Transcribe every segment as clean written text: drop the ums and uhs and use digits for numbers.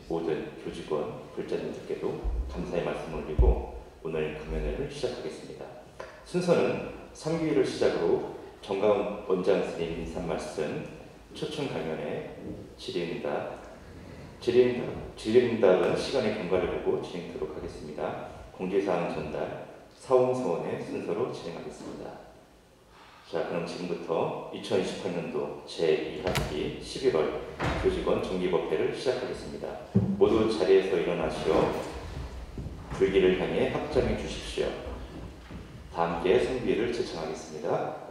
모든 교직원, 불자님들께도 감사의 말씀을 올리고 오늘 강연회를 시작하겠습니다. 순서는 3기회를 시작으로 정가원 원장 스님 인사 말씀, 초청 강연회, 질의응답은 시간의 경과를 보고 진행하도록 하겠습니다. 공지사항 전달, 사홍서원의 순서로 진행하겠습니다. 자, 그럼 지금부터 2028년도 제2학기 11월 교직원 정기법회를 시작하겠습니다. 모두 자리에서 일어나시어 불기를 향해 합장해 주십시오. 다 함께 성비를 제청하겠습니다.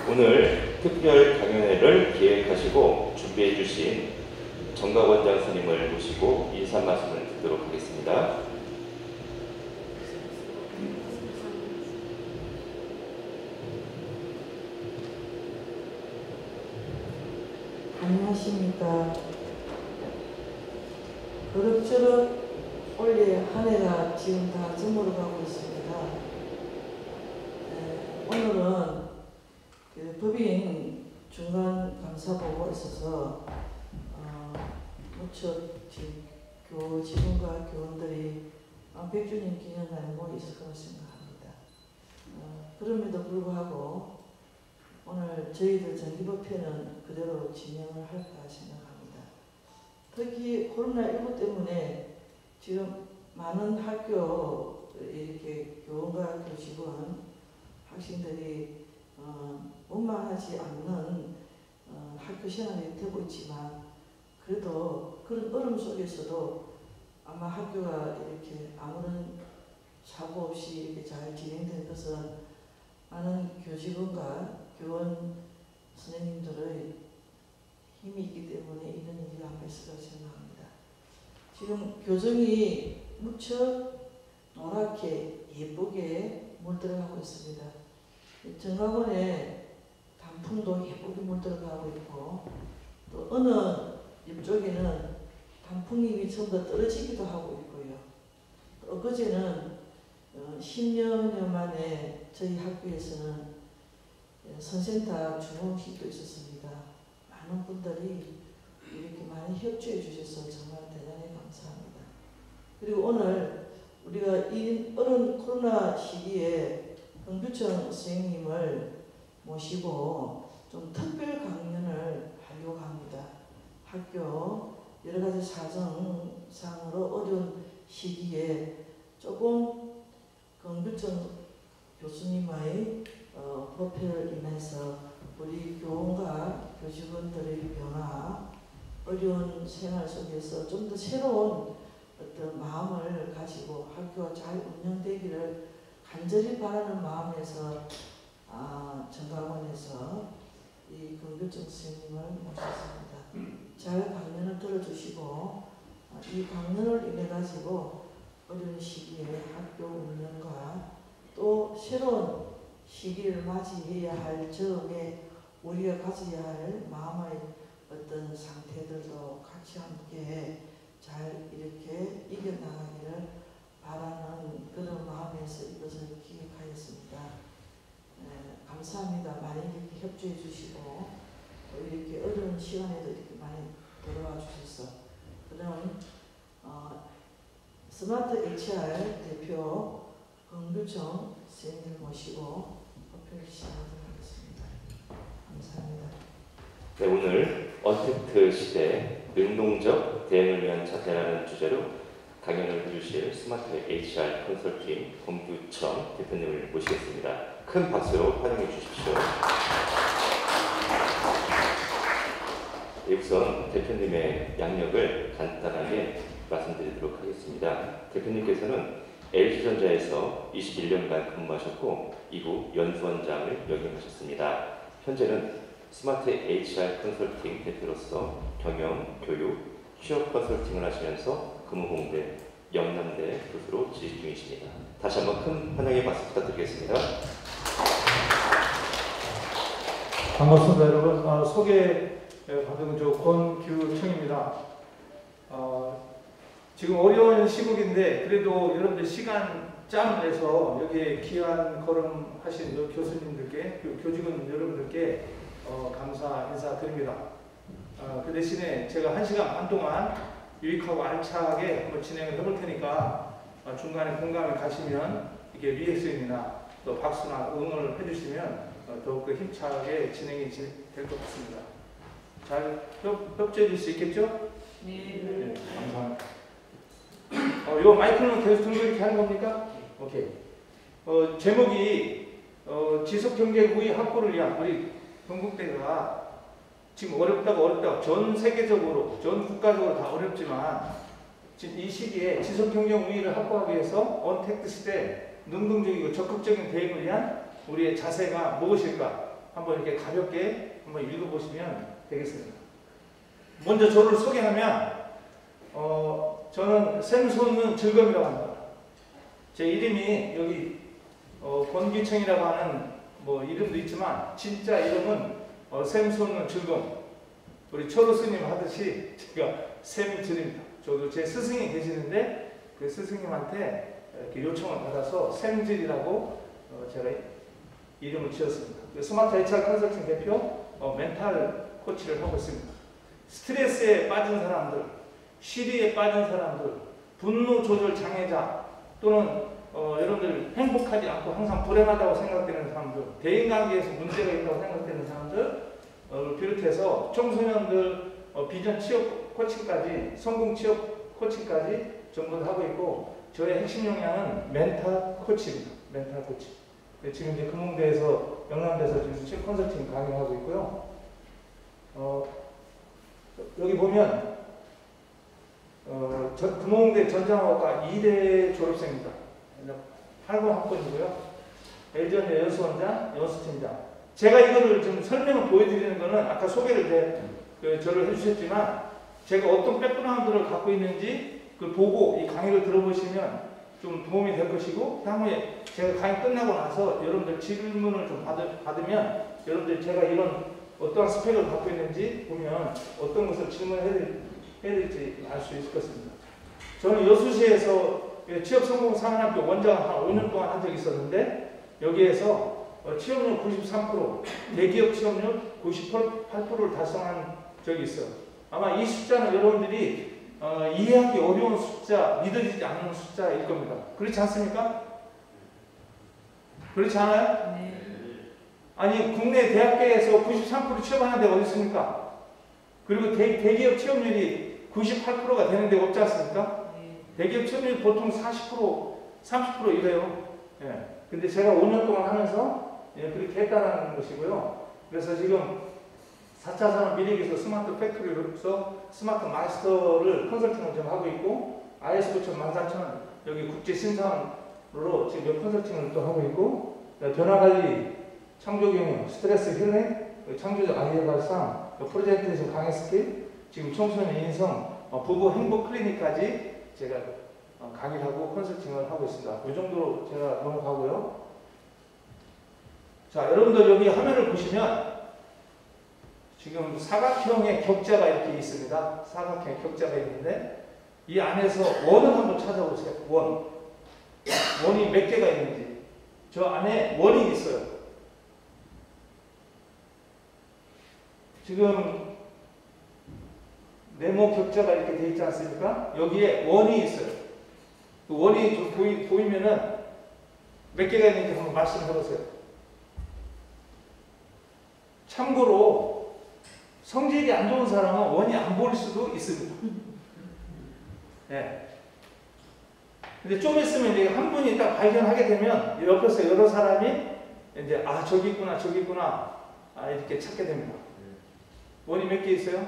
오늘 특별 강연회를 기획하시고 준비해 주신 정가원 원장 스님을 모시고 인사 말씀을 듣도록 하겠습니다. 안녕하십니까. 그럭저럭 올해 한 해가 지금 다 저물어가고 있습니다. 오늘은 법인 중간 감사보고가 있어서 무척 교직원과 교원들이 100주년 기념하는 모이 있을 거라 생각합니다. 그럼에도 불구하고 오늘 저희들 정기법회는 그대로 진행을 할까 생각합니다. 특히 코로나19 때문에 지금 많은 학교 이렇게 교원과 교직원 학생들이 원만하지 않는 학교 생활이 되고 있지만 그래도 그런 어려움 속에서도 아마 학교가 이렇게 아무런 사고 없이 이렇게 잘 진행된 것은 많은 교직원과 교원 선생님들의 힘이 있기 때문에 이런 일이 아마 있을 거라 생각합니다. 지금 교정이 무척 노랗게 예쁘게 물들어가고 있습니다. 정가원에 단풍도 예쁘게 물들어가고 있고 또 어느 옆쪽에는 단풍잎이 전부 다 떨어지기도 하고 있고요. 또 엊그제는 10년여 만에 저희 학교에서는 선센터 중공식도 있었습니다. 많은 분들이 이렇게 많이 협조해 주셔서 정말 대단히 감사합니다. 그리고 오늘 우리가 이 어려운 코로나 시기에 흥규청 선생님을 모시고 좀 특별 강연을 하려고 합니다. 학교 여러 가지 사정상으로 어려운 시기에 조금 흥규청 교수님의 법회를 인해서 우리 교원과 교직원들의 변화, 어려운 생활 속에서 좀 더 새로운 어떤 마음을 가지고 학교가 잘 운영되기를 간절히 바라는 마음에서 정가원에서 이 긍규정 선생님을 모셨습니다. 잘 강연을 들어주시고 이 강연을 인해 가지고 어려운 시기에 학교 운영과 또 새로운 시기를 맞이해야 할 점에 우리가 가져야 할 마음의 어떤 상태들도 같이 함께 잘 이렇게 이겨나가기를 바라는 그런 마음에서 이것을 기획하였습니다. 감사합니다. 많이 이렇게 협조해 주시고 또 이렇게 어려운 시간에도 이렇게 많이 돌아와 주셔서 그럼 스마트 HR 대표 긍규정 선생님을 모시고 법회를 시작하도록 하겠습니다. 감사합니다. 네, 오늘 언택트 시대 능동적 대응을 위한 자세라는 주제로 강연을 해주실 스마트 HR 컨설팅 권규천 대표님을 모시겠습니다. 큰 박수로 환영해 주십시오. 네, 우선 대표님의 양력을 간단하게 말씀드리도록 하겠습니다. 대표님께서는 LG전자에서 21년간 근무하셨고 이후 연수원장을 역임하셨습니다. 현재는 스마트 HR 컨설팅 대표로서 경영, 교육, 취업 컨설팅을 하시면서 금호공대, 영남대 교수로 재직 중이십니다. 다시 한번 큰 환영의 박수 부탁드리겠습니다. 반갑습니다, 여러분. 소개 받은 권규청입니다. 지금 어려운 시국인데 그래도 여러분들 시간 짬을 내서 여기에 귀한 걸음 하신 교수님들께, 교직원 여러분들께 감사 인사드립니다. 그 대신에 제가 1시간 반 동안 유익하고 알차게 한번 진행을 해볼 테니까 중간에 공감을 가시면 이렇게 리액션이나 또 박수나 응원을 해주시면 더욱더 힘차게 진행이 될 것 같습니다. 잘 협조해 줄 수 있겠죠? 네, 감사합니다. 요 마이크는 계속 들고 이렇게 하는 겁니까? 오케이. 제목이 지속경제구의 확보를 위한 우리 건국대가 지금 어렵다고 전 세계적으로, 전 국가적으로 다 어렵지만 지금 이 시기에 지속경제 우위를 확보하기 위해서 언택트 시대 능동적이고 적극적인 대응을 위한 우리의 자세가 무엇일까? 한번 이렇게 가볍게 한번 읽어보시면 되겠습니다. 먼저 저를 소개하면 저는 샘솟는 즐거움이라고 합니다. 제 이름이 여기 권규청이라고 하는 이름도 있지만 진짜 이름은 샘솟는 즐거움. 우리 철호 스님 하듯이 제가 샘즐입니다. 저도 제 스승이 계시는데 그 스승님한테 이렇게 요청을 받아서 샘즐이라고 제가 이름을 지었습니다. 스마트 HR 컨설팅 대표 멘탈 코치를 하고 있습니다. 스트레스에 빠진 사람들, 시리에 빠진 사람들, 분노 조절 장애자 또는 여러분들 행복하지 않고 항상 불행하다고 생각되는 사람들, 대인관계에서 문제가 있다고 생각되는 사람들을 비롯해서 청소년들 비전 취업 코칭까지, 성공 취업 코칭까지 전부 다 하고 있고 저의 핵심 역량은 멘탈 코치입니다. 멘탈 코치. 지금 이제 금홍대에서, 영남대에서 지금 취업 컨설팅 강의하고 있고요. 여기 보면 금홍대 전자학과 2대 졸업생입니다. 8번 학번이고요. LG전자 연수원장, 연수팀장. 제가 이거를 좀 설명을 보여드리는 거는 아까 소개를 저를 해주셨지만 제가 어떤 백그라운드를 갖고 있는지 그걸 보고 이 강의를 들어보시면 좀 도움이 될 것이고 향후에 제가 강의 끝나고 나서 여러분들 질문을 좀 받으면 여러분들 제가 이런 어떠한 스펙을 갖고 있는지 보면 어떤 것을 질문해야 될지 알 수 있을 것입니다. 저는 여수시에서 취업성공 상한학교 원장 한 5년 동안 한 적이 있었는데 여기에서 취업률 93%, 대기업 취업률 98%를 달성한 적이 있어요. 아마 이 숫자는 여러분들이 이해하기 어려운 숫자, 믿어지지 않는 숫자일 겁니다. 그렇지 않습니까? 그렇지 않아요? 네. 아니 국내 대학교에서 93% 취업하는 데가 어디 있습니까? 그리고 대기업 취업률이 98%가 되는 데가 없지 않습니까? 대기업 취업률이 보통 40%, 30% 이래요. 예. 근데 제가 5년 동안 하면서 그렇게 했다는 것이고요. 그래서 지금 4차 산업 미래기술 스마트 팩토리로서 스마트 마스터를 컨설팅을 좀 하고 있고 IS 9000 여기 국제 심사원으로 지금 컨설팅을 또 하고 있고 변화관리, 창조경영, 스트레스 힐링, 창조적 아이디어 발상, 프로젝트 강의 스킬, 지금 청소년 인성, 부부 행복 클리닉까지 제가 강의를 하고 컨설팅을 하고 있습니다. 이 정도로 제가 넘어가고요. 자, 여러분들 여기 화면을 보시면 지금 사각형의 격자가 이렇게 있습니다. 사각형의 격자가 있는데 이 안에서 원을 한번 찾아보세요. 원이 몇 개가 있는지. 저 안에 원이 있어요. 지금 네모 격자가 이렇게 되어 있지 않습니까? 여기에 원이 있어요. 그 원이 좀 보이면은 몇 개가 있는지 한번 말씀해 보세요. 참고로 성질이 안 좋은 사람은 원이 안 보일 수도 있습니다. 예. 근데 좀 있으면 이제 한 분이 딱 발견하게 되면 옆에서 여러 사람이 이제 아 저기 있구나 저기 있구나 이렇게 찾게 됩니다. 원이 몇 개 있어요?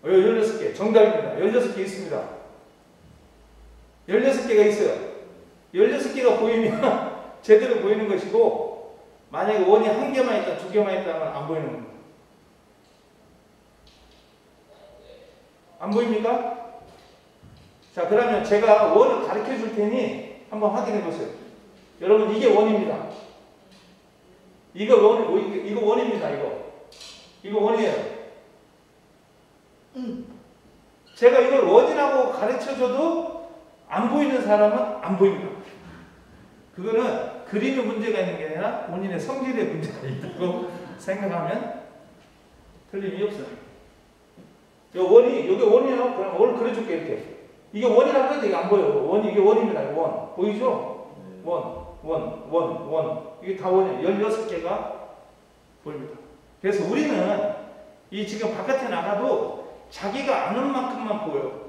16개. 정답입니다. 16개 있습니다. 16개가 있어요. 16개가 보이면 제대로 보이는 것이고, 만약에 원이 한 개만 있다, 두 개만 있다면 안 보이는 겁니다. 안 보입니까? 자, 그러면 제가 원을 가르쳐 줄 테니 한번 확인해 보세요. 여러분, 이게 원입니다. 이거 원입니다, 이거 원이에요. 제가 이걸 원이라고 가르쳐 줘도 안 보이는 사람은 안 보입니다. 그거는 그림의 문제가 있는 게 아니라 본인의 성질의 문제가 있다고 생각하면 틀림이 없어요. 여기 원이에요. 그럼 원을 그려줄게, 이렇게. 이게 원이라고 해도 이게 안 보여요. 이게 원입니다. 원. 보이죠? 원. 이게 다 원이에요. 16개가 보입니다. 그래서 우리는 이 지금 바깥에 나가도 자기가 아는 만큼만 보여요.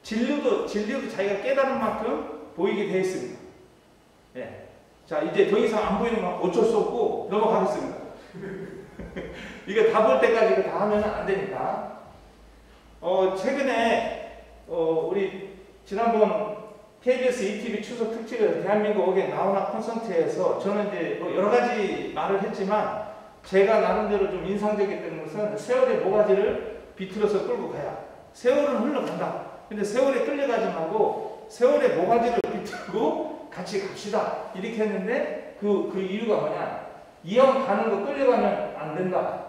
진리도 자기가 깨달은 만큼 보이게 되어 있습니다. 예. 자, 이제 더 이상 안 보이는 건 어쩔 수 없고 넘어가겠습니다. 이거 다 볼 때까지 이거 다 하면 안 되니까. 최근에 우리 지난번 KBS ETV 추석 특집에서 대한민국 어게 나훈아 콘서트에서 저는 이제 여러 가지 말을 했지만 제가 나름대로 좀 인상적이었던 것은 세월의 모가지를 비틀어서 끌고 가야. 세월은 흘러간다. 근데 세월에 끌려가지 말고 세월의 모가지를 비틀고 같이 갑시다. 이렇게 했는데 그 이유가 뭐냐? 이왕 가는 거 끌려가면 안 된다.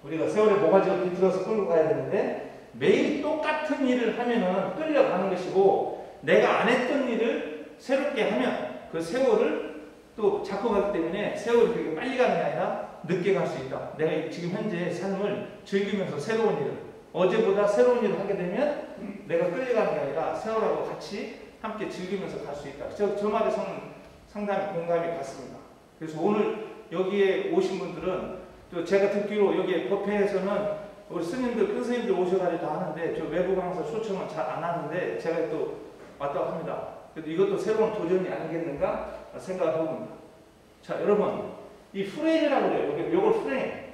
우리가 세월의 모가지를 비틀어서 끌고 가야 되는데 매일 똑같은 일을 하면은 끌려가는 것이고 내가 안 했던 일을 새롭게 하면 그 세월을 또 잡고 가기 때문에 세월이 그렇게 빨리 가는 게 아니라 늦게 갈 수 있다. 내가 지금 현재 삶을 즐기면서 새로운 일을 어제보다 새로운 일을 하게 되면 내가 끌려가는 게 아니라 세월하고 같이 함께 즐기면서 갈 수 있다. 저 말에 상당히 공감이 갔습니다. 그래서 오늘 여기에 오신 분들은 또 제가 듣기로 여기 법회에서는 우리 스님들, 큰 스님들 오셔가지고 다 하는데 저 외부 강사 초청은 잘 안 하는데 제가 또 왔다고 합니다. 그래도 이것도 새로운 도전이 아니겠는가 생각을 해봅니다. 자, 여러분, 이 프레임이라고 그래요. 요걸 프레임.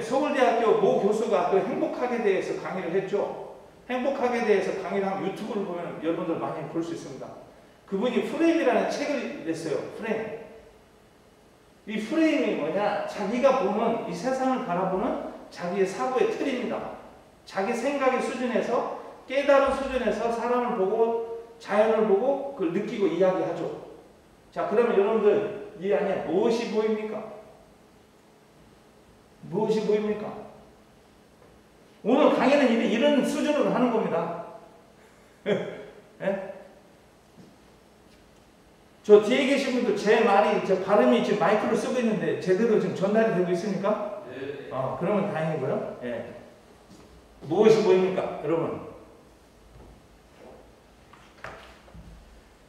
서울대학교 모 교수가 그 행복하게 대해서 강의를 했죠. 행복하게 대해서 강의를 한 유튜브를 보면 여러분들 많이 볼 수 있습니다. 그분이 프레임이라는 책을 냈어요. 프레임. 이 프레임이 뭐냐? 자기가 보는 이 세상을 바라보는 자기의 사고의 틀입니다. 자기 생각의 수준에서 깨달은 수준에서 사람을 보고 자연을 보고 그걸 느끼고 이야기하죠. 자, 그러면 여러분들 이 안에 무엇이 보입니까? 무엇이 보입니까? 오늘 강의는 이런 수준으로 하는 겁니다. 네? 저 뒤에 계신 분들 제 말이, 제 발음이 지금 마이크를 쓰고 있는데 제대로 지금 전달이 되고 있습니까? 네. 그러면 다행이고요. 예. 무엇이 보입니까? 여러분.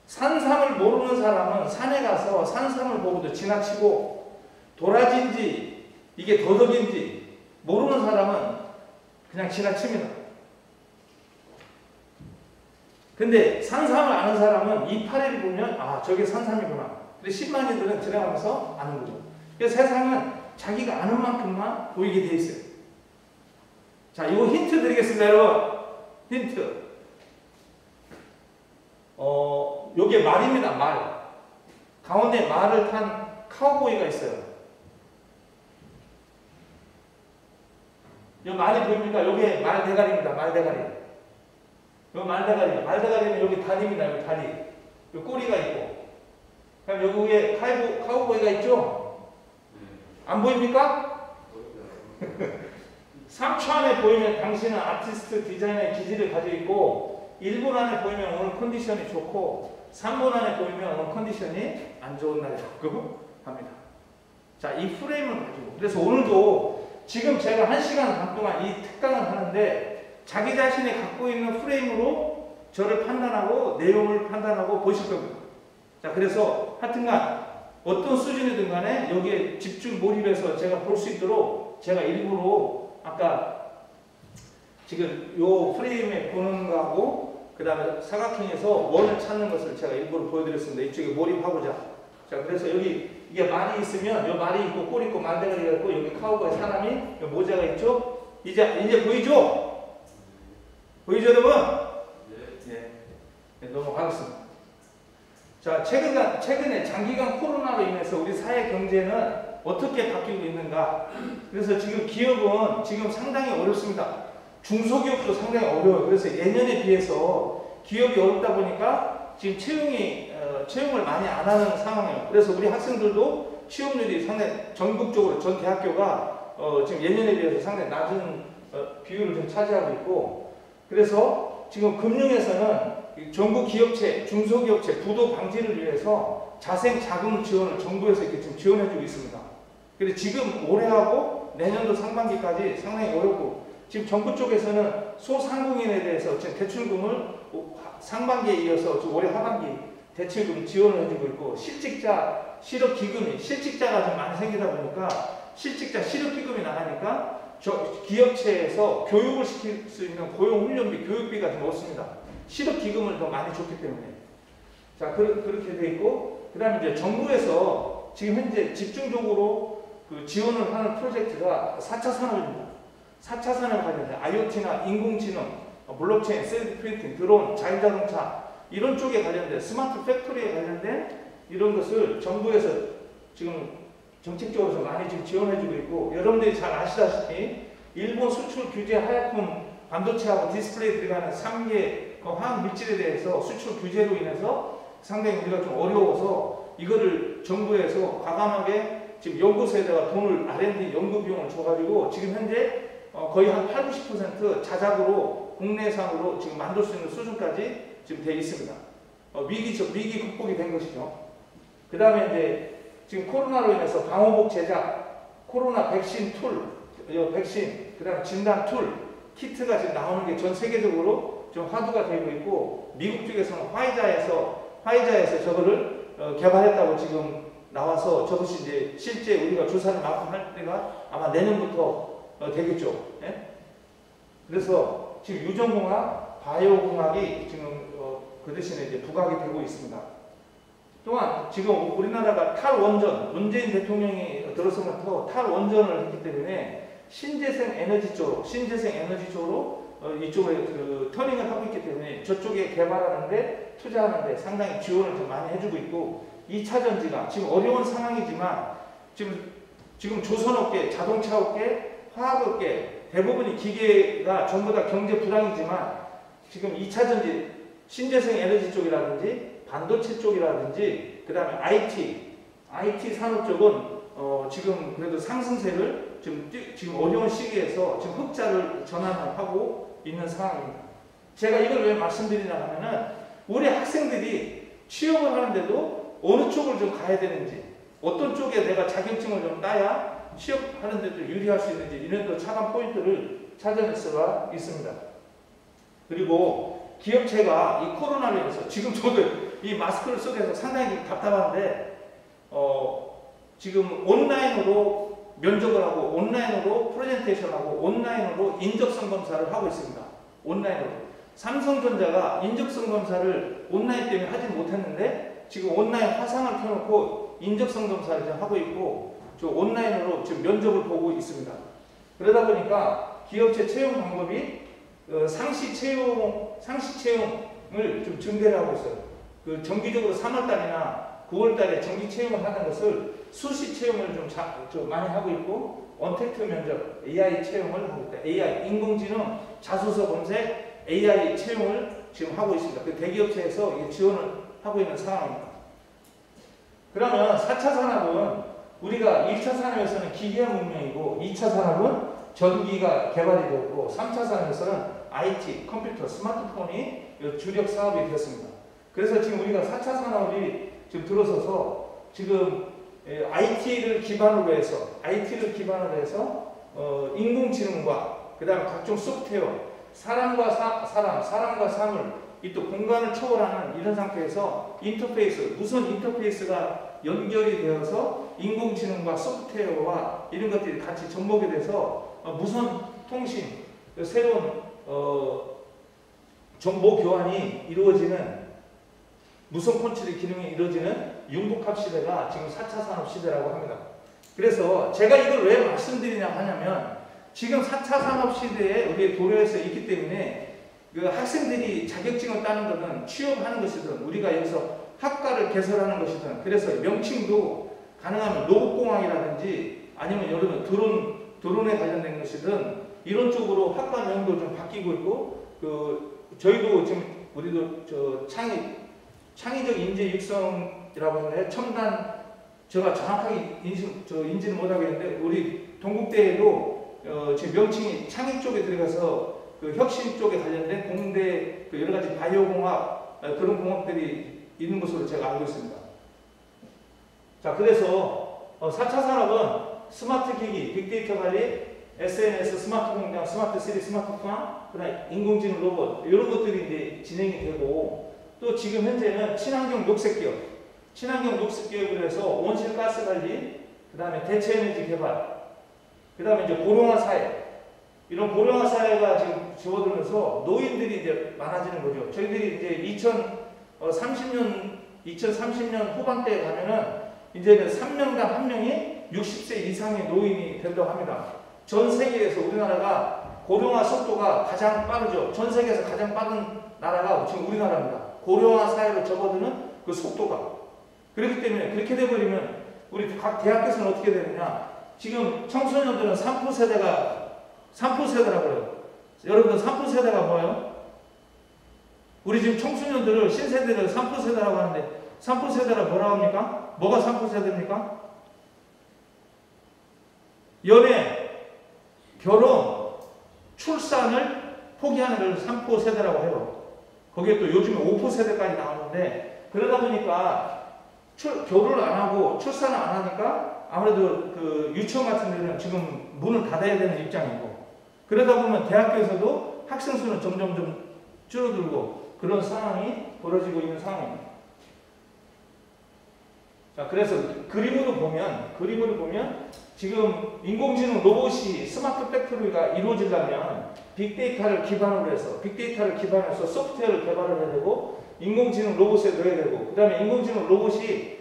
산삼을 모르는 사람은 산에 가서 산삼을 보고도 지나치고 도라지인지 이게 도덕인지 모르는 사람은 그냥 지나칩니다. 근데 산삼을 아는 사람은 이파리를 보면 아 저게 산삼이구나. 근데 10만인들은 지나가면서 아는 거죠. 그래서 세상은 자기가 아는 만큼만 보이게 돼 있어요. 자, 이거 힌트 드리겠습니다, 여러분. 힌트. 요게 말입니다, 말. 가운데 말을 탄 카우보이가 있어요. 요 말이 보입니까? 요게 말 대가리입니다, 말 대가리. 요 말 대가리. 말 대가리는 여기 다리입니다, 여기 다리. 요 꼬리가 있고. 그럼 여기 위에 카우보이가 있죠? 안 보입니까? 3초 안에 보이면 당신은 아티스트 디자이너의 기질을 가지고 있고 1분 안에 보이면 오늘 컨디션이 좋고 3분 안에 보이면 오늘 컨디션이 안 좋은 날이라고 합니다. 자, 이 프레임을 가지고 그래서 오늘도 지금 제가 1시간 반 동안 이 특강을 하는데 자기 자신이 갖고 있는 프레임으로 저를 판단하고 내용을 판단하고 보실 겁니다. 자, 그래서 하여튼간 어떤 수준이든 간에 여기에 집중 몰입해서 제가 볼 수 있도록 제가 일부러 아까 지금 요 프레임에 보는 거하고 그 다음에 사각형에서 원을 찾는 것을 제가 일부러 보여드렸습니다. 이쪽에 몰입하고자. 자, 그래서 여기 이게 말이 있으면 요 말이 있고 꼴 있고 만대가리가 있고 여기 카우보이 사람이 요 모자가 있죠. 이제 보이죠? 보이죠, 여러분? 네, 넘어가겠습니다. 자, 최근에 장기간 코로나로 인해서 우리 사회 경제는 어떻게 바뀌고 있는가? 그래서 지금 기업은 지금 상당히 어렵습니다. 중소기업도 상당히 어려워요. 그래서 예년에 비해서 기업이 어렵다 보니까 지금 채용을 많이 안 하는 상황이에요. 그래서 우리 학생들도 취업률이 상당히 전국적으로 전 대학교가 지금 예년에 비해서 상당히 낮은 비율을 좀 차지하고 있고, 그래서 지금 금융에서는 전국 기업체, 중소기업체 부도 방지를 위해서 자생 자금 지원을 정부에서 이렇게 지금 지원해주고 있습니다. 그런데 지금 올해하고 내년도 상반기까지 상당히 어렵고, 지금 정부 쪽에서는 소상공인에 대해서 지금 대출금을 상반기에 이어서 올해 하반기 대출금 지원을 해주고 있고, 실직자 실업기금이 실직자가 좀 많이 생기다 보니까 실직자 실업기금이 나가니까 기업체에서 교육을 시킬 수 있는 고용훈련비, 교육비가 좀 없습니다. 실업기금을 더 많이 줬기 때문에. 자, 그렇게 돼 있고, 그 다음에 이제 정부에서 지금 현재 집중적으로 그 지원을 하는 프로젝트가 4차 산업입니다. 4차 산업 관련된 IoT나 인공지능, 블록체인, 3D 프린팅, 드론, 자율자동차 이런 쪽에 관련된 스마트 팩토리에 관련된 이런 것을 정부에서 지금 정책적으로 좀 많이 지금 지원해주고 있고, 여러분들이 잘 아시다시피 일본 수출 규제 하약품 반도체하고 디스플레이 들어가는 3개 화학 물질에 대해서 수출 규제로 인해서 상당히 우리가 좀 어려워서 이거를 정부에서 과감하게 지금 연구소에다가 돈을 R&D 연구 비용을 줘가지고 지금 현재 거의 한 80~90% 자작으로 국내산으로 지금 만들 수 있는 수준까지 지금 돼 있습니다. 위기 극복이 된 것이죠. 그 다음에 이제 지금 코로나로 인해서 방호복 제작, 코로나 백신 툴, 백신, 그 다음에 진단 툴, 키트가 지금 나오는 게 전 세계적으로 좀 화두가 되고 있고, 미국 쪽에서는 화이자에서 저거를 개발했다고 지금 나와서 저것이 이제 실제 우리가 조사를 마감 할 때가 아마 내년부터 되겠죠. 예? 그래서 지금 유전공학, 바이오공학이 지금 그 대신에 이제 부각이 되고 있습니다. 또한 지금 우리나라가 탈원전, 문재인 대통령이 들어서부터 탈원전을 했기 때문에 신재생 에너지 쪽으로 이쪽에 그 터닝을 하고 있기 때문에 저쪽에 개발하는데 투자하는데 상당히 지원을 좀 많이 해주고 있고, 2차 전지가 지금 어려운 상황이지만 지금 조선업계, 자동차업계, 화학업계 대부분이 기계가 전부 다 경제 불황이지만 지금 2차 전지, 신재생 에너지 쪽이라든지 반도체 쪽이라든지 그 다음에 IT 산업 쪽은 지금 그래도 상승세를 지금 어려운 시기에서 지금 흑자를 전환하고 있는 상황입니다. 제가 이걸 왜 말씀드리냐 하면은 우리 학생들이 취업을 하는데도 어느 쪽을 좀 가야 되는지, 어떤 쪽에 내가 자격증을 좀 따야 취업하는 데도 유리할 수 있는지 이런 또 차관 포인트를 찾아낼 수가 있습니다. 그리고 기업체가 이 코로나로 인해서 지금 저도 이 마스크를 쓰고 해서 상당히 답답한데 지금 온라인으로 면접을 하고 온라인으로 프레젠테이션하고 온라인으로 인적성 검사를 하고 있습니다. 온라인으로. 삼성전자가 인적성 검사를 온라인 때문에 하지 못했는데 지금 온라인 화상을 켜놓고 인적성 검사를 지금 하고 있고 저 온라인으로 지금 면접을 보고 있습니다. 그러다 보니까 기업체 채용 방법이 상시 채용을 좀 증대를 하고 있어요. 그 정기적으로 3월달이나 9월달에 정기 채용을 하는 것을 수시 채용을 좀 많이 하고 있고, 언택트 면접, AI 채용을 하고 있다. AI, 인공지능, 자소서 검색, AI 채용을 지금 하고 있습니다. 그 대기업체에서 지원을 하고 있는 상황입니다. 그러면 4차 산업은 우리가 1차 산업에서는 기계 문명이고 2차 산업은 전기가 개발이 되었고 3차 산업에서는 IT, 컴퓨터, 스마트폰이 주력 사업이 되었습니다. 그래서 지금 우리가 4차 산업이 지금 들어서서 지금 IT를 기반으로 해서 인공지능과 그 다음에 각종 소프트웨어, 사람과 사물, 이 또 공간을 초월하는 이런 상태에서 인터페이스, 무선 인터페이스가 연결이 되어서 인공지능과 소프트웨어와 이런 것들이 같이 접목이 돼서 무선 통신, 새로운 정보 교환이 이루어지는 무선 콘트롤 기능이 이루어지는 융복합 시대가 지금 4차 산업 시대라고 합니다. 그래서 제가 이걸 왜 말씀드리냐 하냐면 지금 4차 산업 시대에 우리 도래해서 있기 때문에 그 학생들이 자격증을 따는 것은 취업하는 것이든 우리가 여기서 학과를 개설하는 것이든 그래서 명칭도 가능하면 로봇공학이라든지 아니면 여러분 드론에 관련된 것이든 이런 쪽으로 학과 명도 좀 바뀌고 있고 저희도 지금 우리도 창의적 인재 육성이라고 하는데 첨단 제가 정확하게 인지는 못하겠는데 우리 동국대에도 지금 명칭이 창의 쪽에 들어가서 그 혁신 쪽에 관련된 공대 그 여러 가지 바이오공학 그런 공학들이 있는 것으로 제가 알고 있습니다. 자, 그래서 4차 산업은 스마트 기기, 빅데이터 관리, SNS, 스마트 공장, 스마트 시리, 스마트 팜, 그다음 인공지능 로봇 이런 것들이 이제 진행이 되고 또 지금 현재는 친환경 녹색기업, 친환경 녹색기업으로 해서 온실가스 관리, 그다음에 대체에너지 개발, 그다음에 이제 고령화 사회 이런 고령화 사회가 지금 접어들면서 노인들이 이제 많아지는 거죠. 저희들이 이제 2030년 후반대에 가면은 이제는 3명당 1명이 60세 이상의 노인이 된다고 합니다. 전 세계에서 우리나라가 고령화 속도가 가장 빠르죠. 전 세계에서 가장 빠른 나라가 지금 우리나라입니다. 고령화 사회로 접어드는 그 속도가. 그렇기 때문에 그렇게 돼버리면 우리 각 대학교에서는 어떻게 되느냐. 지금 청소년들은 3% 세대라고 해요. 여러분들 3% 세대가 뭐예요? 우리 지금 청소년들을 신세대를 3% 세대라고 하는데 3% 세대라 뭐라고 합니까? 뭐가 3% 세대입니까? 연애, 결혼, 출산을 포기하는 걸 3% 세대라고 해요. 거기에 또 요즘에 5% 세대까지 나오는데 그러다 보니까 결혼을 안 하고 출산을 안 하니까 아무래도 그 유치원 같은 데는 지금 문을 닫아야 되는 입장이고 그러다 보면 대학교에서도 학생 수는 점점 좀 줄어들고 그런 상황이 벌어지고 있는 상황입니다. 자, 그래서 그림으로 보면 지금 인공지능 로봇이 스마트 팩토리가 이루어지려면 빅데이터를 기반으로 해서 소프트웨어를 개발을 해야 되고 인공지능 로봇에 넣어야 되고 그 다음에 인공지능 로봇이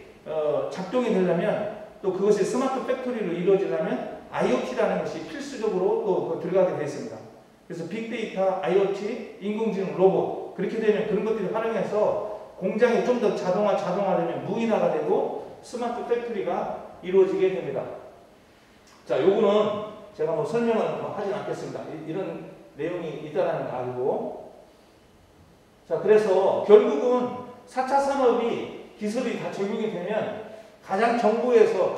작동이 되려면 또 그것이 스마트 팩토리로 이루어지려면 IoT라는 것이 필수적으로 또 들어가게 되어 있습니다. 그래서 빅데이터, IoT, 인공지능 로봇 그렇게 되면 그런 것들을 활용해서 공장이 좀 더 자동화되면 무인화가 되고 스마트 팩토리가 이루어지게 됩니다. 자, 요거는 제가 뭐 설명은 하진 않겠습니다. 이런 내용이 있다는 걸 알고. 자, 그래서 결국은 4차 산업이 기술이 다 적용이 되면 가장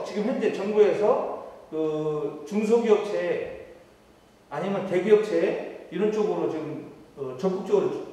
지금 현재 정부에서 그 중소기업체 아니면 대기업체 이런 쪽으로 지금 적극적으로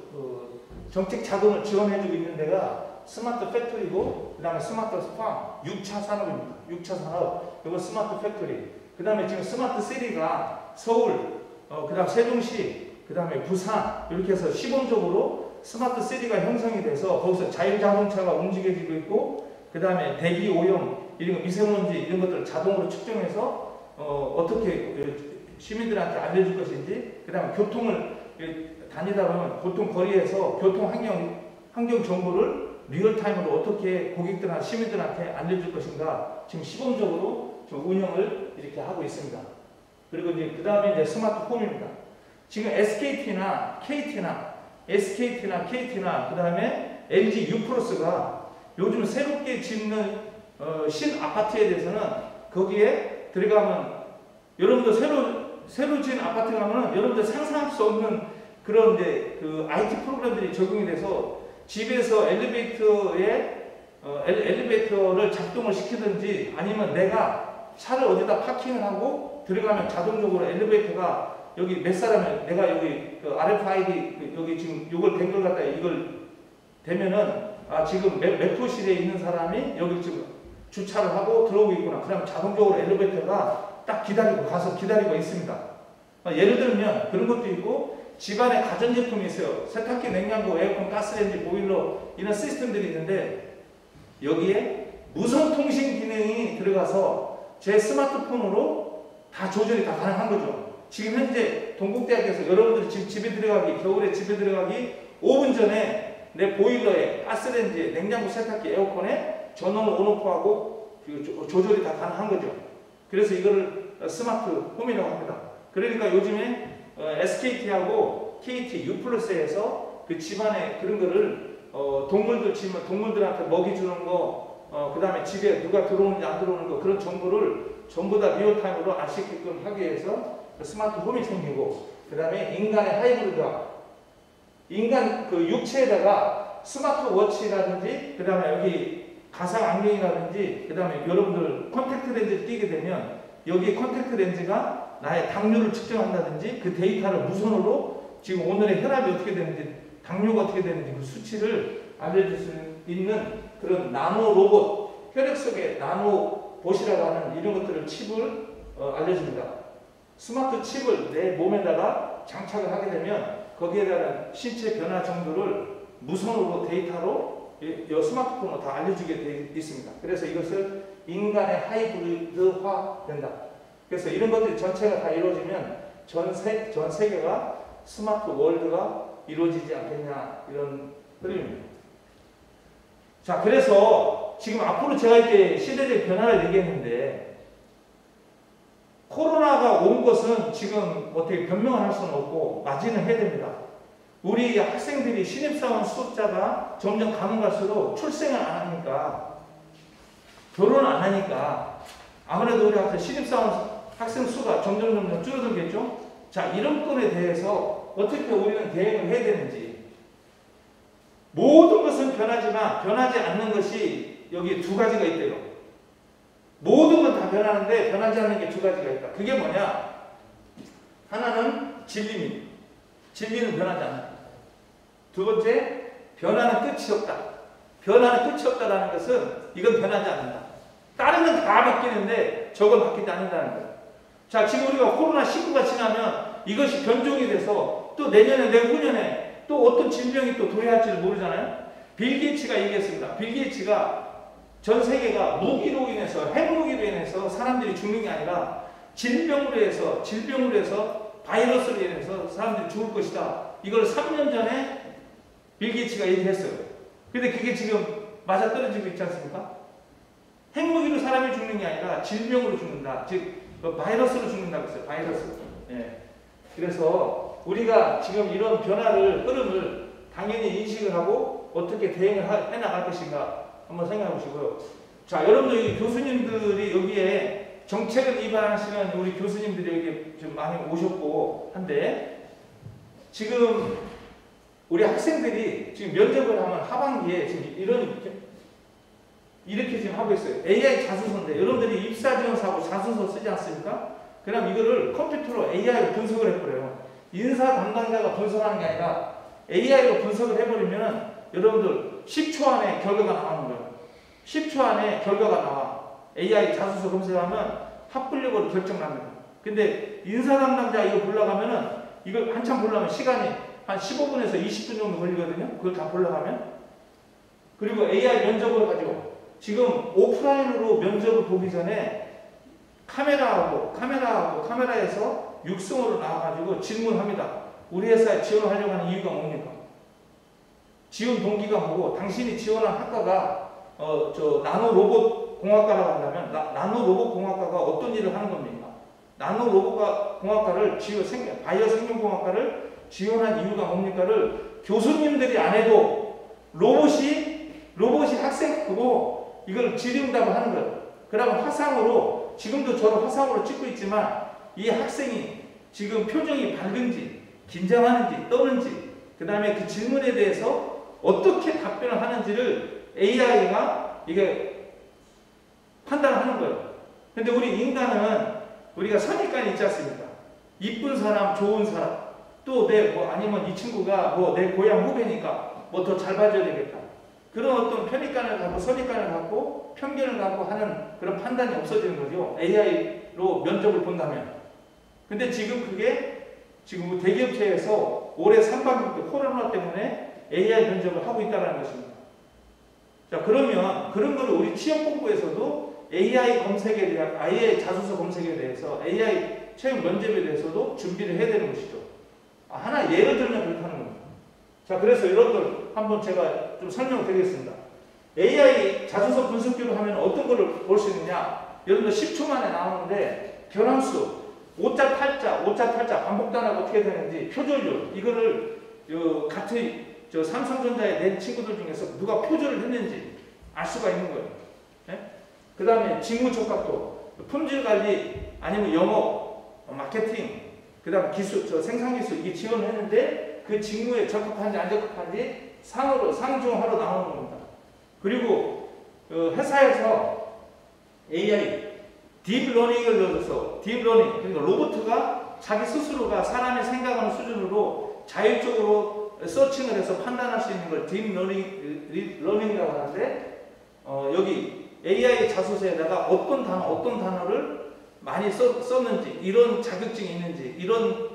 정책 자금을 지원해주고 있는 데가 스마트 팩토리고 그 다음에 스마트 팜 6차 산업입니다. 6차 산업 이거 스마트 팩토리 그 다음에 지금 스마트 시리가 서울 그 다음 세종시 그 다음에 부산 이렇게 해서 시범적으로 스마트 시리가 형성이 돼서 거기서 자율자동차가 움직여지고 있고 그 다음에 대기 오염 이런 미세먼지 이런 것들을 자동으로 측정해서 어떻게 시민들한테 알려줄 것인지 그 다음에 교통을 다니다 보면 보통 거리에서 교통 환경 정보를 리얼타임으로 어떻게 고객들이나 시민들한테 알려줄 것인가 지금 시범적으로 지금 운영을 이렇게 하고 있습니다. 그리고 이제 그 다음에 이제 스마트 홈입니다. 지금 SKT나 KT나 그 다음에 LG U+가 요즘 새롭게 짓는 신 아파트에 대해서는 거기에 들어가면 여러분들 새로 지은 아파트 가면은 여러분들 상상할 수 없는 그런 이제 그 IT 프로그램들이 적용이 돼서 집에서 엘리베이터를 작동을 시키든지 아니면 내가 차를 어디다 파킹을 하고 들어가면 자동적으로 엘리베이터가 여기 몇 사람을 내가 여기 그 RFID 여기 지금 이걸 된 걸 갖다 이걸 대면은 지금 몇 호실에 있는 사람이 여기 지금 주차를 하고 들어오고 있구나. 그러면 자동적으로 엘리베이터가 딱 가서 기다리고 있습니다. 예를 들면 그런 것도 있고 집안에 가전제품이 있어요. 세탁기, 냉장고, 에어컨, 가스레인지, 보일러 이런 시스템들이 있는데 여기에 무선 통신 기능이 들어가서 제 스마트폰으로 다 조절이 다 가능한 거죠. 지금 현재 동국대학에서 여러분들이 지금 집에 들어가기, 겨울에 집에 들어가기 5분 전에 내 보일러에, 가스레인지에, 냉장고, 세탁기, 에어컨에 전원을 온오프하고 조절이 다 가능한 거죠. 그래서 이거를 스마트 홈이라고 합니다. 그러니까 요즘에 SKT하고 KT U+에서 그 집안에 그런 거를 동물들 집에 동물들한테 먹이 주는 거, 그 다음에 집에 누가 들어오는지 안 들어오는 거, 그런 정보를 전부 다 리얼타임으로 알 수 있게끔 하기 위해서 스마트 홈이 생기고, 그 다음에 인간의 하이브리드화, 인간 그 육체에다가 스마트 워치라든지, 그 다음에 여기 가상 안경이라든지, 그 다음에 여러분들 컨택트 렌즈를 끼게 되면 여기 컨택트 렌즈가 나의 당뇨를 측정한다든지, 그 데이터를 무선으로 지금 오늘의 혈압이 어떻게 되는지, 당뇨가 어떻게 되는지 그 수치를 알려줄 수 있는 그런 나노 로봇, 혈액 속에 나노봇이라고 하는 이런 것들을 칩을 알려줍니다. 스마트 칩을 내 몸에다가 장착을 하게 되면 거기에 대한 신체 변화 정도를 무선으로 데이터로 이 스마트폰으로 다 알려주게 되어 있습니다. 그래서 이것을 인간의 하이브리드화 된다. 그래서 이런 것들이 전체가 다 이루어지면 전 세계가 스마트 월드가 이루어지지 않겠냐, 이런 흐름입니다. 자, 그래서 지금 앞으로 제가 이렇게 시대적 변화를 얘기했는데, 코로나가 온 것은 지금 어떻게 변명을 할 수는 없고 맞이는 해야 됩니다. 우리 학생들이 신입사원 숫자가 점점 가면 갈수록 출생을 안 하니까, 결혼을 안 하니까 아무래도 우리 신입사원 학생 수가 점점 줄어들겠죠. 자, 이런 건에 대해서 어떻게 우리는 대응을 해야 되는지. 모든 것은 변하지만 변하지 않는 것이 여기 두 가지가 있대요. 모든 건 다 변하는데 변하지 않는 게 두 가지가 있다. 그게 뭐냐? 하나는 진리입니다. 진리는 변하지 않는다. 두 번째, 변화는 끝이 없다. 변화는 끝이 없다라는 것은 이건 변하지 않는다. 다른 건 다 바뀌는데 저건 바뀌지 않는다는 거예요. 자, 지금 우리가 코로나19가 지나면 이것이 변종이 돼서 또 내년에, 내후년에 또 어떤 질병이 또 도래할지를 모르잖아요. 빌 게이츠가 얘기했습니다. 빌 게이츠가 전 세계가 무기로 인해서, 핵무기로 인해서 사람들이 죽는 게 아니라 질병으로 해서 바이러스로 인해서 사람들이 죽을 것이다. 이걸 3년 전에 빌 게이츠가 얘기했어요. 근데 그게 지금 맞아떨어지고 있지 않습니까? 핵무기로 사람이 죽는 게 아니라 질병으로 죽는다. 즉 바이러스로 죽는다고 했어요. 바이러스. 예. 그래서 우리가 지금 이런 흐름을 당연히 인식을 하고 어떻게 대응을 해나갈 것인가 한번 생각해 보시고요. 자, 여러분들 교수님들이 여기에 정책을 입안하시는 우리 교수님들이 여기 좀 많이 오셨고 한데, 지금 우리 학생들이 지금 면접을 하면 하반기에 지금 이렇게 지금 하고 있어요. AI 자소서인데 여러분들이 입사 지원서하고 자소서 쓰지 않습니까? 그럼 이거를 컴퓨터로 AI로 분석을 해버려요. 인사 담당자가 분석하는 게 아니라 AI로 분석을 해버리면 여러분들 10초 안에 결과가 나오는 거예요. 10초 안에 결과가 나와. AI 자소서 검색하면 합불력으로 결정납니다. 근데 인사 담당자 이거 보려고 하면은 이걸 한참 보려면 시간이 한 15분에서 20분 정도 걸리거든요. 그걸 다 보려고 하면. 그리고 AI 면접을 가지고 지금 오프라인으로 면접을 보기 전에 카메라에서 육성으로 나와가지고 질문합니다. 우리 회사에 지원하려고 하는 이유가 뭡니까? 지원 동기가 뭐고, 당신이 지원한 학과가 나노로봇 공학과라고 한다면 나노로봇 공학과가 어떤 일을 하는 겁니까? 나노로봇 공학과를 바이오 생명공학과를 지원한 이유가 뭡니까를 교수님들이 안 해도 로봇이 학생하고 이걸 질의응답을 하는 거예요. 그러면 화상으로, 지금도 저를 화상으로 찍고 있지만 이 학생이 지금 표정이 밝은지 긴장하는지 떠는지, 그 다음에 그 질문에 대해서 어떻게 답변을 하는지를 AI가 이게 판단을 하는 거예요. 근데 우리 인간은 우리가 선입관이 있지 않습니까? 이쁜 사람, 좋은 사람, 또 아니면 이 친구가 내 고향 후배니까 더 잘 봐줘야 되겠다. 그런 어떤 편입관을 갖고, 선입관을 갖고, 편견을 갖고 하는 그런 판단이 없어지는 거죠. AI로 면접을 본다면. 근데 지금 그게 지금 대기업체에서 올해 상반기 때 코로나 때문에 AI 면접을 하고 있다는 것입니다. 자, 그러면 그런 거를 우리 취업본부에서도 AI 검색에 대한, AI 자소서 검색에 대해서, AI 채용 면접에 대해서도 준비를 해야 되는 것이죠. 하나 예를 들면 그렇게 하는 겁니다. 자, 그래서 이런 걸 한번 제가 좀 설명을 드리겠습니다. AI 자소서 분석기로 하면 어떤 거를 볼 수 있느냐? 여러분들 10초 만에 나오는데 결함수, 오자, 탈자, 반복 단어가 어떻게 되는지, 표절률, 이거를 같은 삼성전자에 낸 친구들 중에서 누가 표절을 했는지 알 수가 있는 거예요. 네? 그 다음에 직무 적합도, 품질 관리, 아니면 영업, 마케팅, 그 다음에 기술, 생산기술, 이게 지원을 했는데 그 직무에 적합한지 안 적합한지 상중하로 나오는 겁니다. 그리고 회사에서 AI, 딥러닝을 넣어서, 딥러닝, 그러니까 로봇가 자기 스스로가 사람이 생각하는 수준으로 자율적으로 서칭을 해서 판단할 수 있는 걸 딥러닝이라고 하는데, 여기 AI 자소서에다가 어떤 단어를 많이 썼는지, 이런 자격증이 있는지, 이런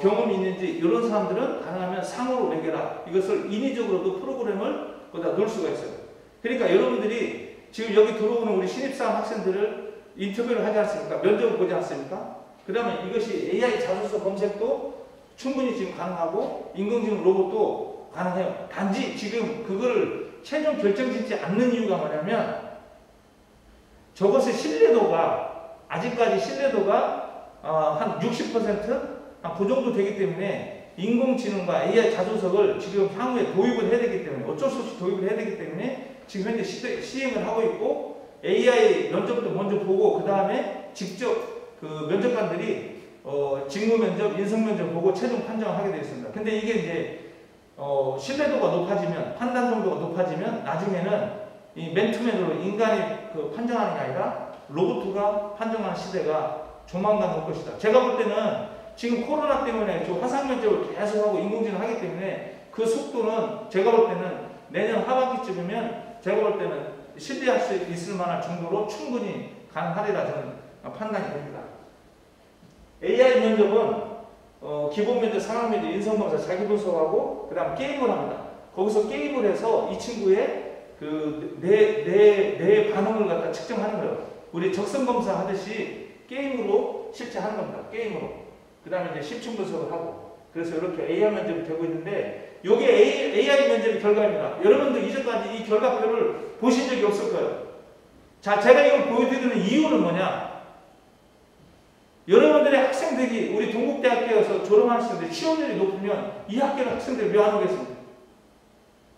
경험이 있는지, 이런 사람들은 가능하면 상으로 매겨라. 이것을 인위적으로도 프로그램을 거기다 넣을 수가 있어요. 그러니까 여러분들이 지금 여기 들어오는 우리 신입사원 학생들을 인터뷰를 하지 않습니까? 면접을 보지 않습니까? 그 다음에 이것이 AI 자소서 검색도 충분히 지금 가능하고 인공지능 로봇도 가능해요. 단지 지금 그거를 최종 결정짓지 않는 이유가 뭐냐면 저것의 신뢰도가 아직까지 한 60%? 그 정도 되기 때문에 인공지능과 AI 자소서를 지금 향후에 도입을 해야 되기 때문에 어쩔 수 없이 도입을 해야 되기 때문에 지금 현재 시행을 하고 있고 AI 면접도 먼저 보고 그 다음에 직접 그 면접관들이 직무 면접, 인성 면접 보고 최종 판정을 하게 되어 있습니다. 근데 이게 이제 신뢰도가 높아지면, 판단 정도가 높아지면 나중에는 이 맨투맨으로 인간이 그 판정하는 게 아니라 로봇가 판정하는 시대가 조만간 올 것이다. 제가 볼 때는 지금 코로나 때문에 화상 면접을 계속하고 인공지능 하기 때문에 그 속도는 제가 볼 때는 내년 하반기쯤이면 제가 볼 때는 신뢰할 수 있을 만한 정도로 충분히 가능하리라 저는 판단이 됩니다. AI 면접은 기본 면접, 상황 면접, 인성검사, 자기분석하고 그 다음 게임을 합니다. 거기서 게임을 해서 이 친구의 내 반응을 갖다 측정하는 거예요. 우리 적성검사 하듯이 게임으로 실제 하는 겁니다. 게임으로. 그 다음에 이제 심층 분석을 하고. 그래서 이렇게 AI 면접이 되고 있는데, 이게 AI 면접의 결과입니다. 여러분들 이전까지 이 결과표를 보신 적이 없을 거예요. 자, 제가 이걸 보여드리는 이유는 뭐냐? 여러분들의 학생들이 우리 동국대학교에서 졸업한 학생들이 취업률이 높으면 이 학교는 학생들이 왜 안 오겠습니까?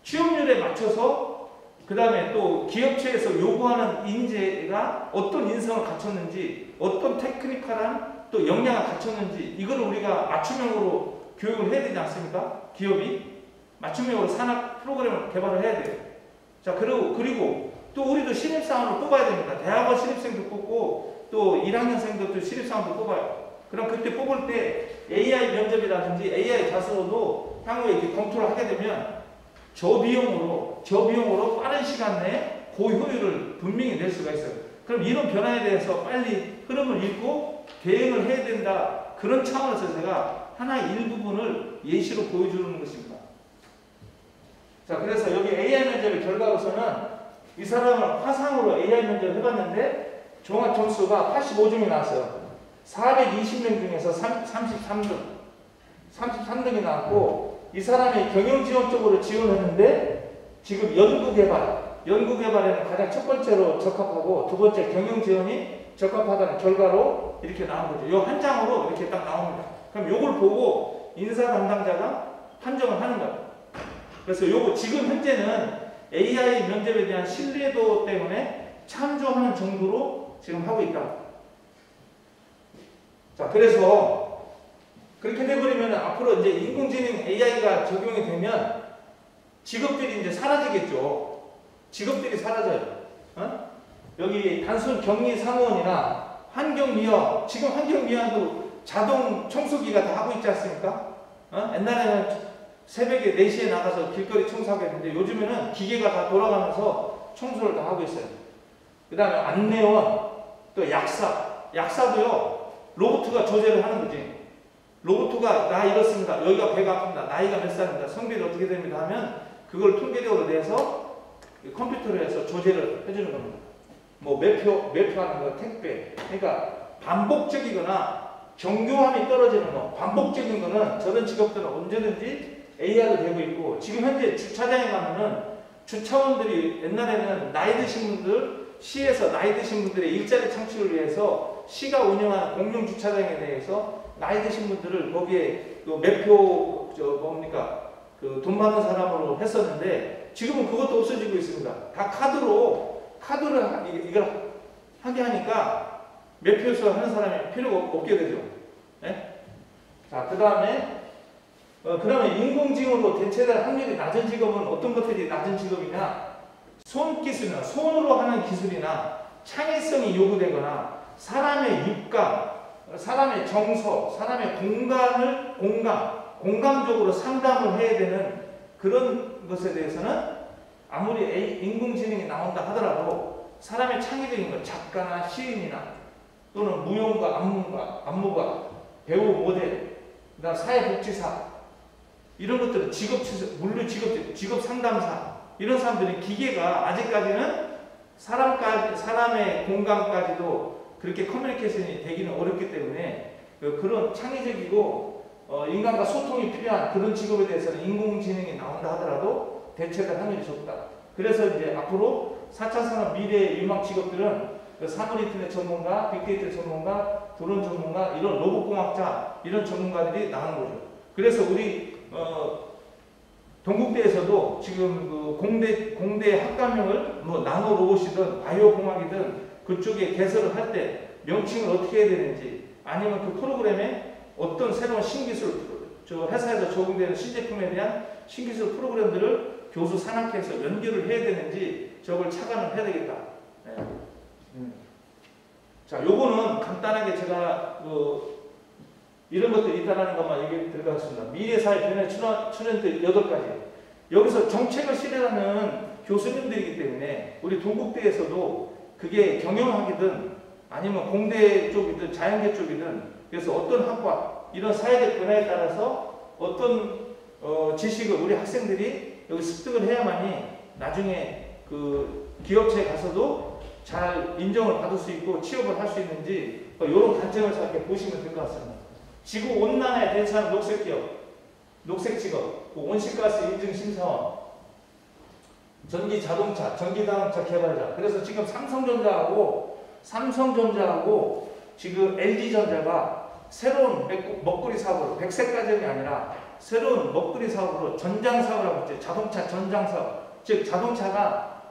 취업률에 맞춰서 그 다음에 또 기업체에서 요구하는 인재가 어떤 인성을 갖췄는지, 어떤 테크니컬한 또 역량을 갖췄는지, 이걸 우리가 맞춤형으로 교육을 해야 되지 않습니까? 기업이 맞춤형으로 산업 프로그램을 개발을 해야 돼요. 자, 그리고 또 우리도 신입사원을 뽑아야 됩니다. 대학원 신입생도 뽑고 또 1학년생도 신입사원도 뽑아요. 그럼 그때 뽑을 때 AI 면접이라든지 AI 자소서도 향후에 이렇게 검토를 하게 되면 저비용으로 빠른 시간 내에 고효율을 분명히 낼 수가 있어요. 그럼 이런 변화에 대해서 빨리 흐름을 읽고 대응을 해야 된다. 그런 차원에서 제가 하나의 일부분을 예시로 보여주는 것입니다. 자, 그래서 여기 AI 면접의 결과로서는 이 사람을 화상으로 AI 면접을 해봤는데 종합 점수가 85점이 나왔어요. 420명 중에서 33등이 나왔고, 이 사람이 경영지원 쪽으로 지원했는데 지금 연구개발에는 가장 첫 번째로 적합하고 두 번째 경영지원이 적합하다는 결과로 이렇게 나온 거죠. 이 한 장으로 이렇게 딱 나옵니다. 그럼 요걸 보고 인사 담당자가 판정을 하는 거예요. 그래서 요거 지금 현재는 AI 면접에 대한 신뢰도 때문에 참조하는 정도로 지금 하고 있다. 자, 그래서 그렇게 돼버리면 앞으로 이제 인공지능 AI가 적용이 되면 직업들이 이제 사라지겠죠. 직업들이 사라져요. 여기 단순 격리 사무원이나 환경미화, 지금 환경미화도 자동 청소기가 다 하고 있지 않습니까? 옛날에는 새벽에 4시에 나가서 길거리 청소하게 했는데 요즘에는 기계가 다 돌아가면서 청소를 다 하고 있어요. 그 다음에 안내원, 또 약사도요, 로봇가 조제를 하는 거지. 로봇가 나 이렇습니다. 여기가 배가 아픕니다. 나이가 몇 살입니다. 성별이 어떻게 됩니다. 하면 그걸 통계적으로 내서 컴퓨터로 해서 조제를 해주는 겁니다. 뭐 매표하는 거, 택배. 그러니까 반복적이거나 정교함이 떨어지는 거, 반복적인 거는 저런 직업들은 언제든지 AI로 되고 있고, 지금 현재 주차장에 가면은 주차원들이 옛날에는 나이 드신 분들, 시에서 나이 드신 분들의 일자리 창출을 위해서 시가 운영하는 공용 주차장에 대해서 나이 드신 분들을 거기에 그 매표 돈 받는 사람으로 했었는데, 지금은 그것도 없어지고 있습니다. 다 카드를 이걸 하게 하니까 매표소 하는 사람이 필요가 없게 되죠. 네? 자, 그 다음에 그러면 인공지능으로 대체될 확률이 낮은 직업은 어떤 것들이 낮은 직업이냐? 손기술이나 손으로 하는 기술이나 창의성이 요구되거나 사람의 육감, 사람의 정서, 사람의 공감적으로 상담을 해야 되는 그런 것에 대해서는 아무리 인공지능이 나온다 하더라도 사람의 창의적인 것, 작가나 시인이나 또는 무용가, 안무가, 배우, 모델, 그다음 사회복지사 이런 것들은 직업 상담사 이런 사람들이 기계가 아직까지는 사람의 공감까지도 그렇게 커뮤니케이션이 되기는 어렵기 때문에 그런 창의적이고 인간과 소통이 필요한 그런 직업에 대해서는 인공지능이 나온다 하더라도 대체될 확률이 적다. 그래서 이제 앞으로 4차 산업 미래의 유망 직업들은 사물인터넷 전문가, 빅데이터 전문가, 드론 전문가, 이런 로봇공학자 이런 전문가들이 나오는 거죠. 그래서 우리 동국대에서도 지금 그 공대 학과명을 뭐 나노 로봇이든 바이오 공학이든 그쪽에 개설을 할 때 명칭을 어떻게 해야 되는지, 아니면 그 프로그램에 어떤 새로운 신기술, 저 회사에서 적용되는 신제품에 대한 신기술 프로그램들을 교수 산학회에서 연결을 해야 되는지 저걸 착안을 해야 되겠다. 네. 자, 요거는 간단하게 제가 이런 것들이 있다는 것만 얘기 드리겠습니다. 미래사회 변화에 출연된 8가지. 여기서 정책을 실행하는 교수님들이기 때문에 우리 동국대에서도 그게 경영학이든 아니면 공대 쪽이든 자연계 쪽이든, 그래서 어떤 학과 이런 사회적 변화에 따라서 어떤 지식을 우리 학생들이 여기 습득을 해야만이 나중에 그 기업체에 가서도 잘 인정을 받을 수 있고 취업을 할 수 있는지 이런 관점에서 이렇게 보시면 될 것 같습니다. 지구 온난화에 대처하는 녹색 기업, 녹색 직업, 온실가스 인증 심사원, 전기 자동차 개발자. 그래서 지금 삼성전자하고 지금 LG전자가 새로운 먹거리 사업으로, 백색 가정이 아니라 새로운 먹거리 사업으로 전장 사업을 하고 있죠. 자동차 전장 사업. 즉 자동차가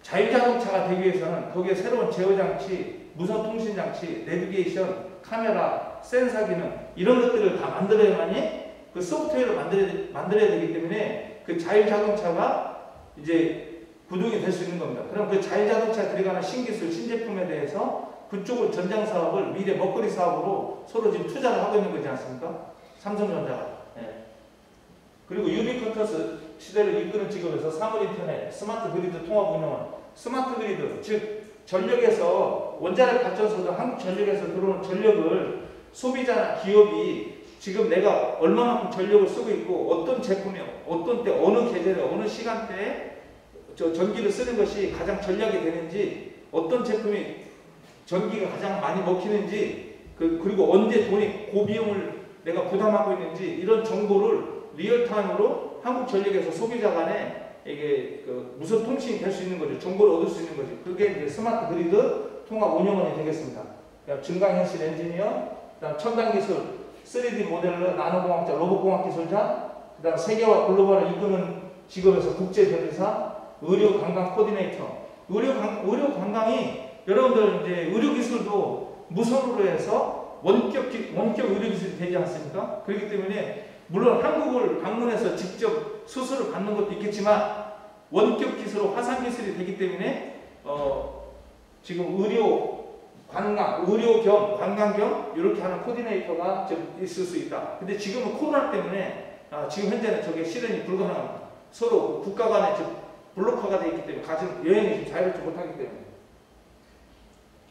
자율자동차가 되기 위해서는 거기에 새로운 제어장치, 무선통신장치, 내비게이션, 카메라, 센서 기능 이런 것들을 다 만들어야만이 그 소프트웨어를 만들어야 되기 때문에 그 자율자동차가 이제 구동이 될 수 있는 겁니다. 그럼 그 자율자동차에 들어가는 신기술, 신제품에 대해서 그쪽을 전장 사업을 미래 먹거리 사업으로 서로 지금 투자를 하고 있는 거지 않습니까? 삼성전자가. 네. 그리고 유비쿼터스 시대를 이끄는 직업에서 사물인터넷, 스마트 그리드 통합 운영원, 스마트 그리드, 즉 전력에서 원자력 발전소도 한국전력에서 들어오는 전력을 소비자나 기업이 지금 내가 얼마만큼 전력을 쓰고 있고 어떤 제품에 어떤 때 어느 계절에 어느 시간대에 저 전기를 쓰는 것이 가장 전략이 되는지, 어떤 제품이 전기가 가장 많이 먹히는지, 그리고 언제 돈이 고비용을 내가 부담하고 있는지 이런 정보를 리얼타임으로 한국전력에서 소비자 간에 이게 무선 통신이 될 수 있는 거죠. 정보를 얻을 수 있는 거죠. 그게 이제 스마트 그리드 통합 운영원이 되겠습니다. 증강현실 엔지니어, 그다음 첨단기술, 3D 모델러, 나노공학자, 로봇공학 기술자, 그다음 세계화 글로벌을 이끄는 직업에서 국제변리사, 의료관광 코디네이터. 의료관광이 여러분들 이제 의료기술도 무선으로 해서 원격 의료기술이 되지 않습니까? 그렇기 때문에 물론 한국을 방문해서 직접 수술을 받는 것도 있겠지만 원격 기술로 화상 기술이 되기 때문에 지금 의료 겸 관광 겸 이렇게 하는 코디네이터가 좀 있을 수 있다. 근데 지금은 코로나 때문에 지금 현재는 저게 실현이 불가능합니다. 서로 국가 간에 블록화가 되어 있기 때문에 여행이 자유롭지 못하기 때문에.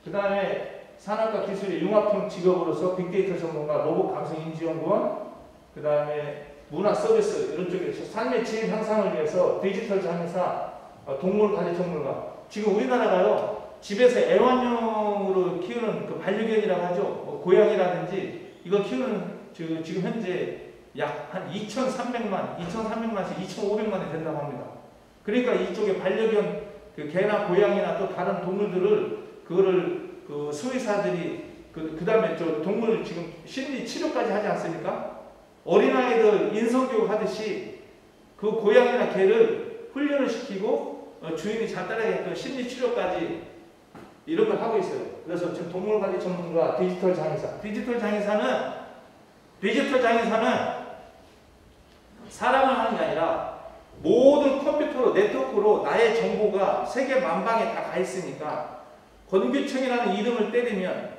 그 다음에 산업과 기술의 융합형 직업으로서 빅데이터 전문가, 로봇 감성 인지연구원, 그 다음에 문화 서비스 이런 쪽에서 삶의 질 향상을 위해서 디지털 장애사, 동물 관리 전문가. 지금 우리나라가요, 집에서 애완용으로 키우는 그 반려견이라고 하죠. 뭐 고양이라든지 이거 키우는 지금 현재 약 한 2,300만에서 2,500만이 된다고 합니다. 그러니까 이쪽에 반려견 그 개나 고양이나 또 다른 동물들을 그거를 그 수의사들이 그 다음에 저 동물 지금 심리 치료까지 하지 않습니까? 어린아이들 인성교육 하듯이 그 고양이나 개를 훈련을 시키고 주인이 잘 따라가게끔 심리 치료까지 이런 걸 하고 있어요. 그래서 지금 동물관리 전문가 디지털 장의사는 사람을 하는 게 아니라 모든 컴퓨터로 네트워크로 나의 정보가 세계 만방에 다 가 있으니까 권규청이라는 이름을 때리면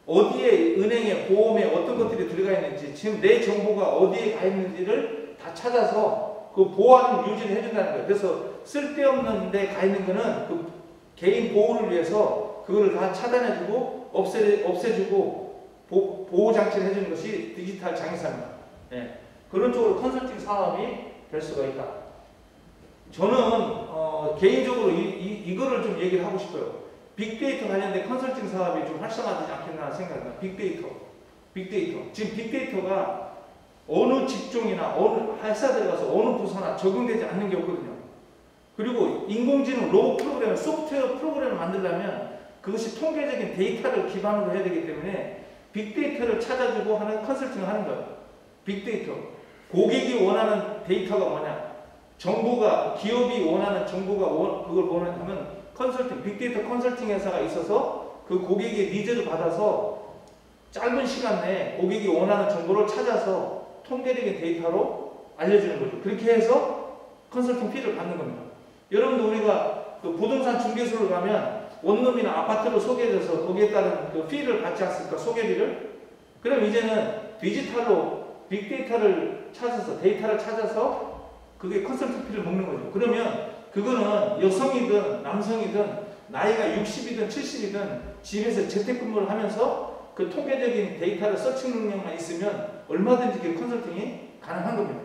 어디에 은행에 보험에 어떤 것들이 들어가 있는지 지금 내 정보가 어디에 가 있는지를 다 찾아서 그 보안을 유지를 해준다는 거예요. 그래서 쓸데없는 데 가 있는 거는 그 개인 보호를 위해서 그거를 다 차단해주고 없애주고 보호장치를 해주는 것이 디지털 장의사입니다. 예. 그런 쪽으로 컨설팅 사업이 될 수가 있다. 저는 개인적으로 이거를 좀 얘기를 하고 싶어요. 빅데이터 관련된 컨설팅 사업이 좀 활성화되지 않겠나 생각합니다. 빅데이터. 지금 빅데이터가 어느 직종이나 어느 회사들에 가서 어느 부서나 적용되지 않는 게 없거든요. 그리고 인공지능 로봇 프로그램, 소프트웨어 프로그램을 만들려면 그것이 통계적인 데이터를 기반으로 해야 되기 때문에 빅데이터를 찾아주고 하는 컨설팅을 하는 거예요. 빅데이터. 고객이 원하는 데이터가 뭐냐? 정부가, 기업이 원하는 정보가 그걸 원하면 컨설팅, 빅데이터 컨설팅 회사가 있어서 그 고객의 니즈를 받아서 짧은 시간 내에 고객이 원하는 정보를 찾아서 통계적인 데이터로 알려주는 거죠. 그렇게 해서 컨설팅 피를 받는 겁니다. 여러분도 우리가 그 부동산 중개소를 가면 원룸이나 아파트를 소개해줘서 거기에 따른 그 피를 받지 않습니까? 소개비를. 그럼 이제는 디지털로 빅데이터를 찾아서 데이터를 찾아서 그게 컨설팅 피를 먹는 거죠. 그러면 그거는 여성이든 남성이든 나이가 60이든 70이든 집에서 재택근무를 하면서 그 통계적인 데이터를 서칭 능력만 있으면 얼마든지 그 컨설팅이 가능한 겁니다.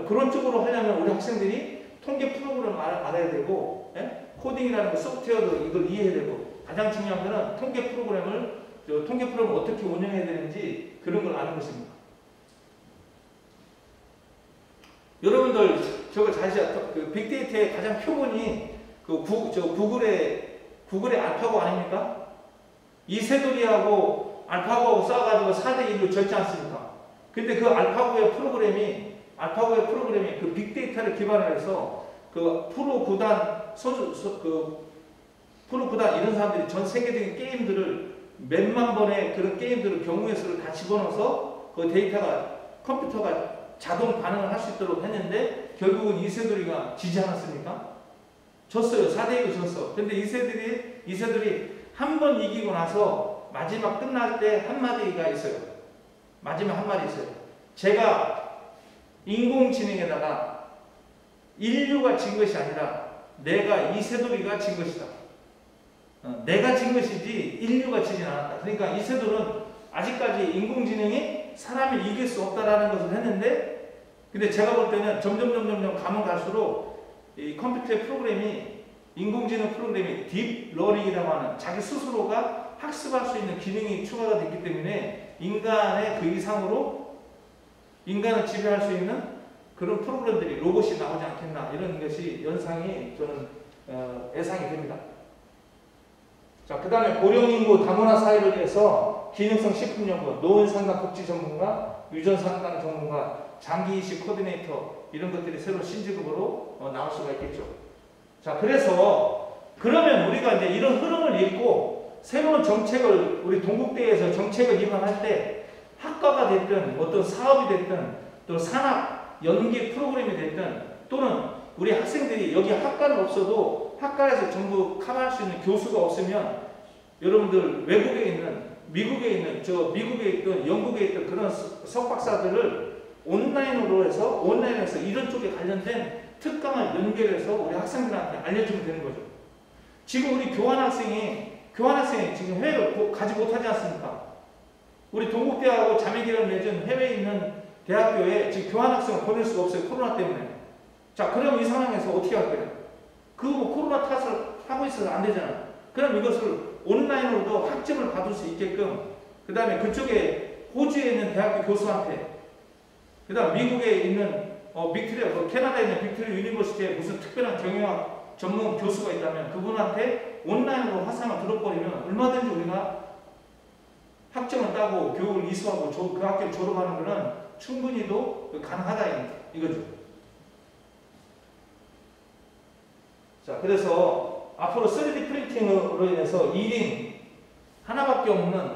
그런 쪽으로 하려면 우리 학생들이 통계 프로그램을 알아야 되고, 예? 코딩이라는 거, 소프트웨어도 이걸 이해해야 되고, 가장 중요한 거는 통계 프로그램을 어떻게 운영해야 되는지 그런 걸 아는 것입니다. 여러분들 저거 그 빅데이터의 가장 표본이 그 구글의 알파고 아닙니까? 이세돌이하고 알파고하고 싸워가지고 4대1로 졌지 않습니까? 근데 그 알파고의 프로그램이 그 빅데이터를 기반으로 해서 그 프로 구단 이런 사람들이 전 세계적인 게임들을 몇만 번의 그런 게임들을 경우의 수를 다 집어넣어서 그 데이터가 컴퓨터가 자동 반응을 할 수 있도록 했는데 결국은 이세돌이가 지지 않았습니까? 졌어요. 4대1로 졌어. 근데 이세돌이 한 번 이기고 나서 마지막 끝날 때 한마디가 있어요. 마지막 한마디 있어요. 제가 인공지능에다가 인류가 진 것이 아니라 내가 이세돌이가 진 것이다. 내가 진 것이지 인류가 지진 않았다. 그러니까 이세돌은 아직까지 인공지능이 사람을 이길 수 없다라는 것을 했는데, 근데 제가 볼 때는 점점 가면 갈수록 이 컴퓨터의 프로그램이, 인공지능 프로그램이 딥러닝이라고 하는 자기 스스로가 학습할 수 있는 기능이 추가가 됐기 때문에 인간의 그 이상으로 인간을 지배할 수 있는 그런 프로그램들이, 로봇이 나오지 않겠나, 이런 것이 연상이 저는 예상이 됩니다. 자, 그 다음에 고령인구 다문화 사회를 위해서 기능성 식품연구, 노인상담 복지 전문가, 유전상담 전문가, 장기이식 코디네이터, 이런 것들이 새로 신직업으로 나올 수가 있겠죠. 자, 그래서 그러면 우리가 이제 이런 흐름을 읽고 새로운 정책을, 우리 동국대에서 정책을 입안할 때 학과가 됐든 어떤 사업이 됐든 또 산학 연계 프로그램이 됐든, 또는 우리 학생들이 여기 학과는 없어도 학과에서 전부 커버할 수 있는 교수가 없으면 여러분들 외국에 있는, 미국에 있는, 미국에 있던 영국에 있던 그런 석박사들을 온라인에서 이런 쪽에 관련된 특강을 연결해서 우리 학생들한테 알려주면 되는 거죠. 지금 우리 교환학생이 지금 해외를 가지 못하지 않습니까? 우리 동국대하고 자매기를 맺은 해외에 있는 대학교에 지금 교환학생을 보낼 수가 없어요. 코로나 때문에. 자, 그럼 이 상황에서 어떻게 할 거예요? 뭐 코로나 탓을 하고 있어서 안 되잖아. 그럼 이것을 온라인으로도 학점을 받을 수 있게끔, 그 다음에 그쪽에 호주에 있는 대학교 교수한테, 그 다음 미국에 있는 캐나다에 있는 빅토리아 유니버시티에 무슨 특별한 경영학 전문 교수가 있다면 그분한테 온라인으로 화상을 들어버리면 얼마든지 우리가 학점을 따고 교육을 이수하고 그 학교를 졸업하는 것은 충분히도 가능하다 이거죠. 자, 그래서 앞으로 3D 프린팅으로 인해서 1인 하나밖에 없는,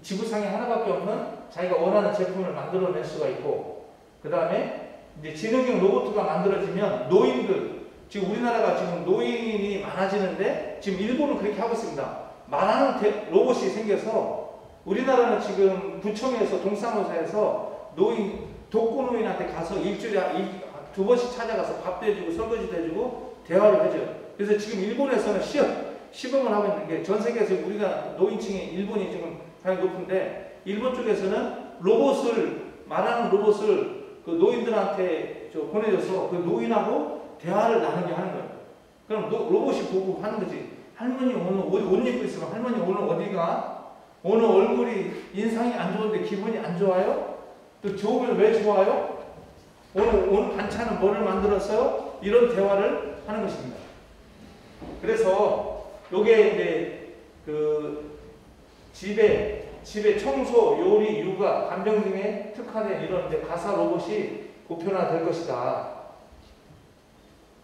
지구상에 하나밖에 없는 자기가 원하는 제품을 만들어낼 수가 있고, 그 다음에 이제 지능형 로봇가 만들어지면 노인들, 지금 우리나라가 지금 노인이 많아지는데 지금 일본은 그렇게 하고 있습니다. 말하는 로봇이 생겨서 우리나라는 지금 구청에서 동사무소에서 독거노인한테 가서 일주일에 2번씩 찾아가서 밥도 해주고 설거지도 해주고 대화를 해줘요. 그래서 지금 일본에서는 시범을 하고 있는 게, 전 세계에서 우리가 노인층이 일본이 지금 가장 높은데, 일본 쪽에서는 말하는 로봇을 그 노인들한테 보내줘서 그 노인하고 대화를 나누게 하는 거예요. 그럼 로봇이 보고 하는 거지. 할머니 오늘 옷 입고 있으면 할머니 오늘 어디가? 오늘 얼굴이 인상이 안 좋은데 기분이 안 좋아요? 또 좋으면 왜 좋아요? 오늘 반찬은 뭐를 만들었어요? 이런 대화를 하는 것입니다. 그래서 요게 이제 그 집에 청소, 요리, 육아, 간병 등에 특화된 이런 이제 가사 로봇이 보편화될 것이다.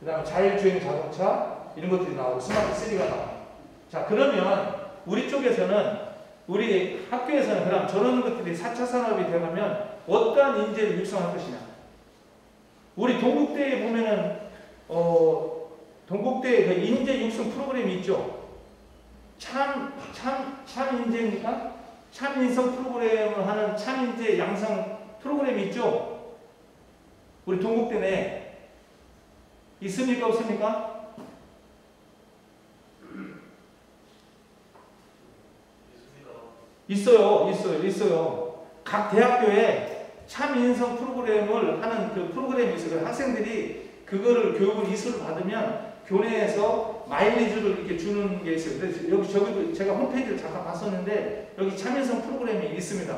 그 다음에 자율주행 자동차 이런 것들이 나오고 스마트 3가 나와요. 자, 그러면 우리 쪽에서는, 우리 학교에서는 그럼 저런 것들이 4차 산업이 되면 어떠한 인재를 육성할 것이냐. 우리 동국대에 보면은 동국대 그 인재 육성 프로그램이 있죠. 참 인재입니까? 참 인성 프로그램을 하는 참 인재 양성 프로그램이 있죠. 우리 동국대 내에 있습니까? 없습니까? 있어요. 각 대학교에 참 인성 프로그램을 하는 그 프로그램이 있어요. 학생들이 그거를 교육을 이수를 받으면 교내에서 마일리지를 이렇게 주는 게 있어요. 그래서 저기도 제가 홈페이지를 잠깐 봤었는데 여기 참여성 프로그램이 있습니다.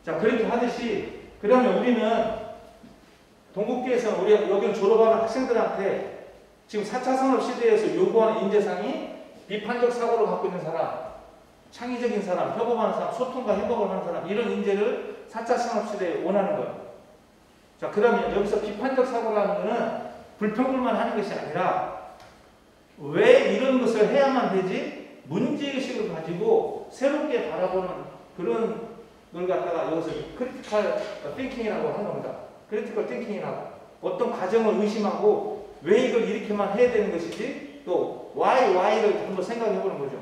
자, 그렇게 하듯이, 그러면 우리는 동국대에서 우리 여기를 졸업하는 학생들한테 지금 4차 산업 시대에서 요구하는 인재상이 비판적 사고를 갖고 있는 사람, 창의적인 사람, 협업하는 사람, 소통과 협업을 하는 사람, 이런 인재를 4차 산업 시대에 원하는 거예요. 자, 그러면 여기서 비판적 사고라는 것은 불평불만 하는 것이 아니라 왜 이런 것을 해야만 되지? 문제의식을 가지고 새롭게 바라보는 그런 걸 갖다가 여기서 크리티컬 띵킹이라고 하는 겁니다. 크리티컬 띵킹이라고. 어떤 과정을 의심하고 왜 이걸 이렇게만 해야 되는 것이지? 또 why를 한번 생각해 보는 거죠.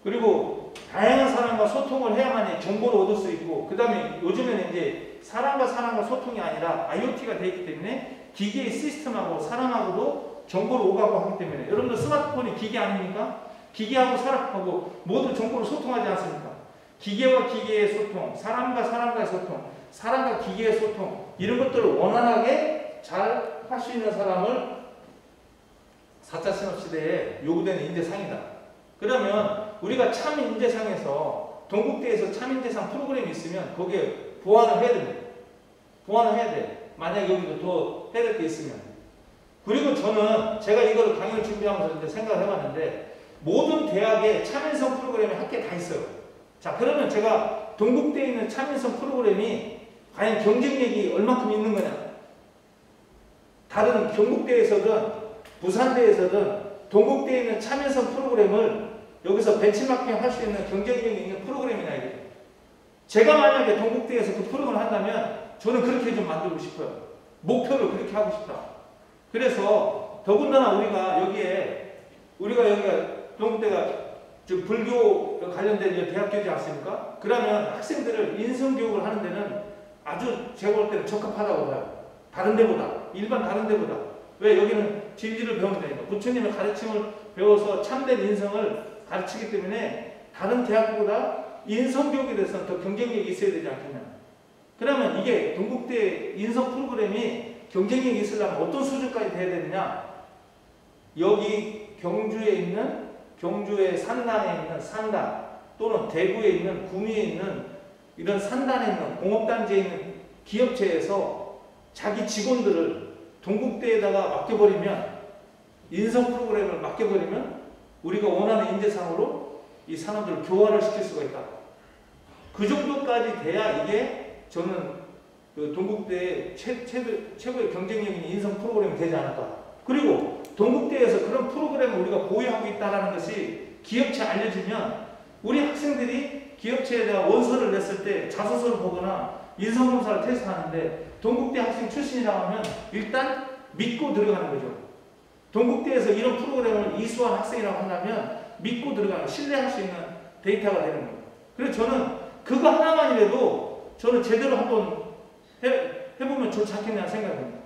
그리고 다양한 사람과 소통을 해야만 정보를 얻을 수 있고, 그 다음에 요즘에는 이제 사람과 소통이 아니라 IoT가 되어 있기 때문에 기계의 시스템하고 사람하고도 정보를 오가고 하기 때문에, 여러분들 스마트폰이 기계 아닙니까? 기계하고 사람하고 모두 정보를 소통하지 않습니까? 기계와 기계의 소통, 사람과 사람과의 소통, 사람과 기계의 소통, 이런 것들을 원활하게 잘 할 수 있는 사람을 4차 산업 시대에 요구되는 인재상이다. 그러면 우리가 참 인재상에서 동국대에서 참 인재상 프로그램이 있으면 거기에 보완을 해야 됩니다. 보완을 해야 돼. 만약에 여기도 더 해야 될 게 있으면. 그리고 저는 제가 이거를 강의를 준비하면서 이제 생각을 해봤는데, 모든 대학에 참인성 프로그램이 학교에 다 있어요. 자, 그러면 제가 동국대에 있는 참인성 프로그램이 과연 경쟁력이 얼마큼 있는 거냐? 다른 경북대에서든 부산대에서든 동국대에 있는 참여성 프로그램을 여기서 벤치마킹 할 수 있는 경쟁력이 있는 프로그램이냐 이게. 제가 만약에 동국대에서 그 프로그램을 한다면 저는 그렇게 좀 만들고 싶어요. 목표를 그렇게 하고 싶다. 그래서 더군다나 우리가 여기가 동국대가 즉 불교 관련된 대학교지 않습니까? 그러면 학생들을 인성교육을 하는 데는 아주 제가 볼 때는 적합하다고 봐요. 다른 데보다, 일반 다른 데보다. 왜? 여기는 진리를 배우면 되니까. 부처님의 가르침을 배워서 참된 인성을 가르치기 때문에 다른 대학보다 인성교육에 대해서는 더 경쟁력이 있어야 되지 않겠냐. 그러면 이게 동국대 인성 프로그램이 경쟁력이 있으려면 어떤 수준까지 돼야 되느냐? 여기 경주의 산단에 있는 산단 또는 대구에 있는 구미에 있는 이런 산단에 있는 공업단지에 있는 기업체에서 자기 직원들을 동국대에다가 맡겨버리면 인성 프로그램을 맡겨버리면 우리가 원하는 인재상으로 이 사람들을 교화를 시킬 수가 있다. 그 정도까지 돼야 이게 저는 그 동국대의 최고의 경쟁력 있는 인성 프로그램이 되지 않을까. 그리고 동국대에서 그런 프로그램을 우리가 보유하고 있다는 것이 기업체에 알려지면 우리 학생들이 기업체에다가 원서를 냈을 때 자소서를 보거나 인성검사를 테스트하는데 동국대 학생 출신이라고 하면 일단 믿고 들어가는 거죠. 동국대에서 이런 프로그램을 이수한 학생이라고 한다면 믿고 들어가는, 신뢰할 수 있는 데이터가 되는 거예요. 그래서 저는 그거 하나만이라도 저는 제대로 한번 해보면 좋겠다는 생각입니다.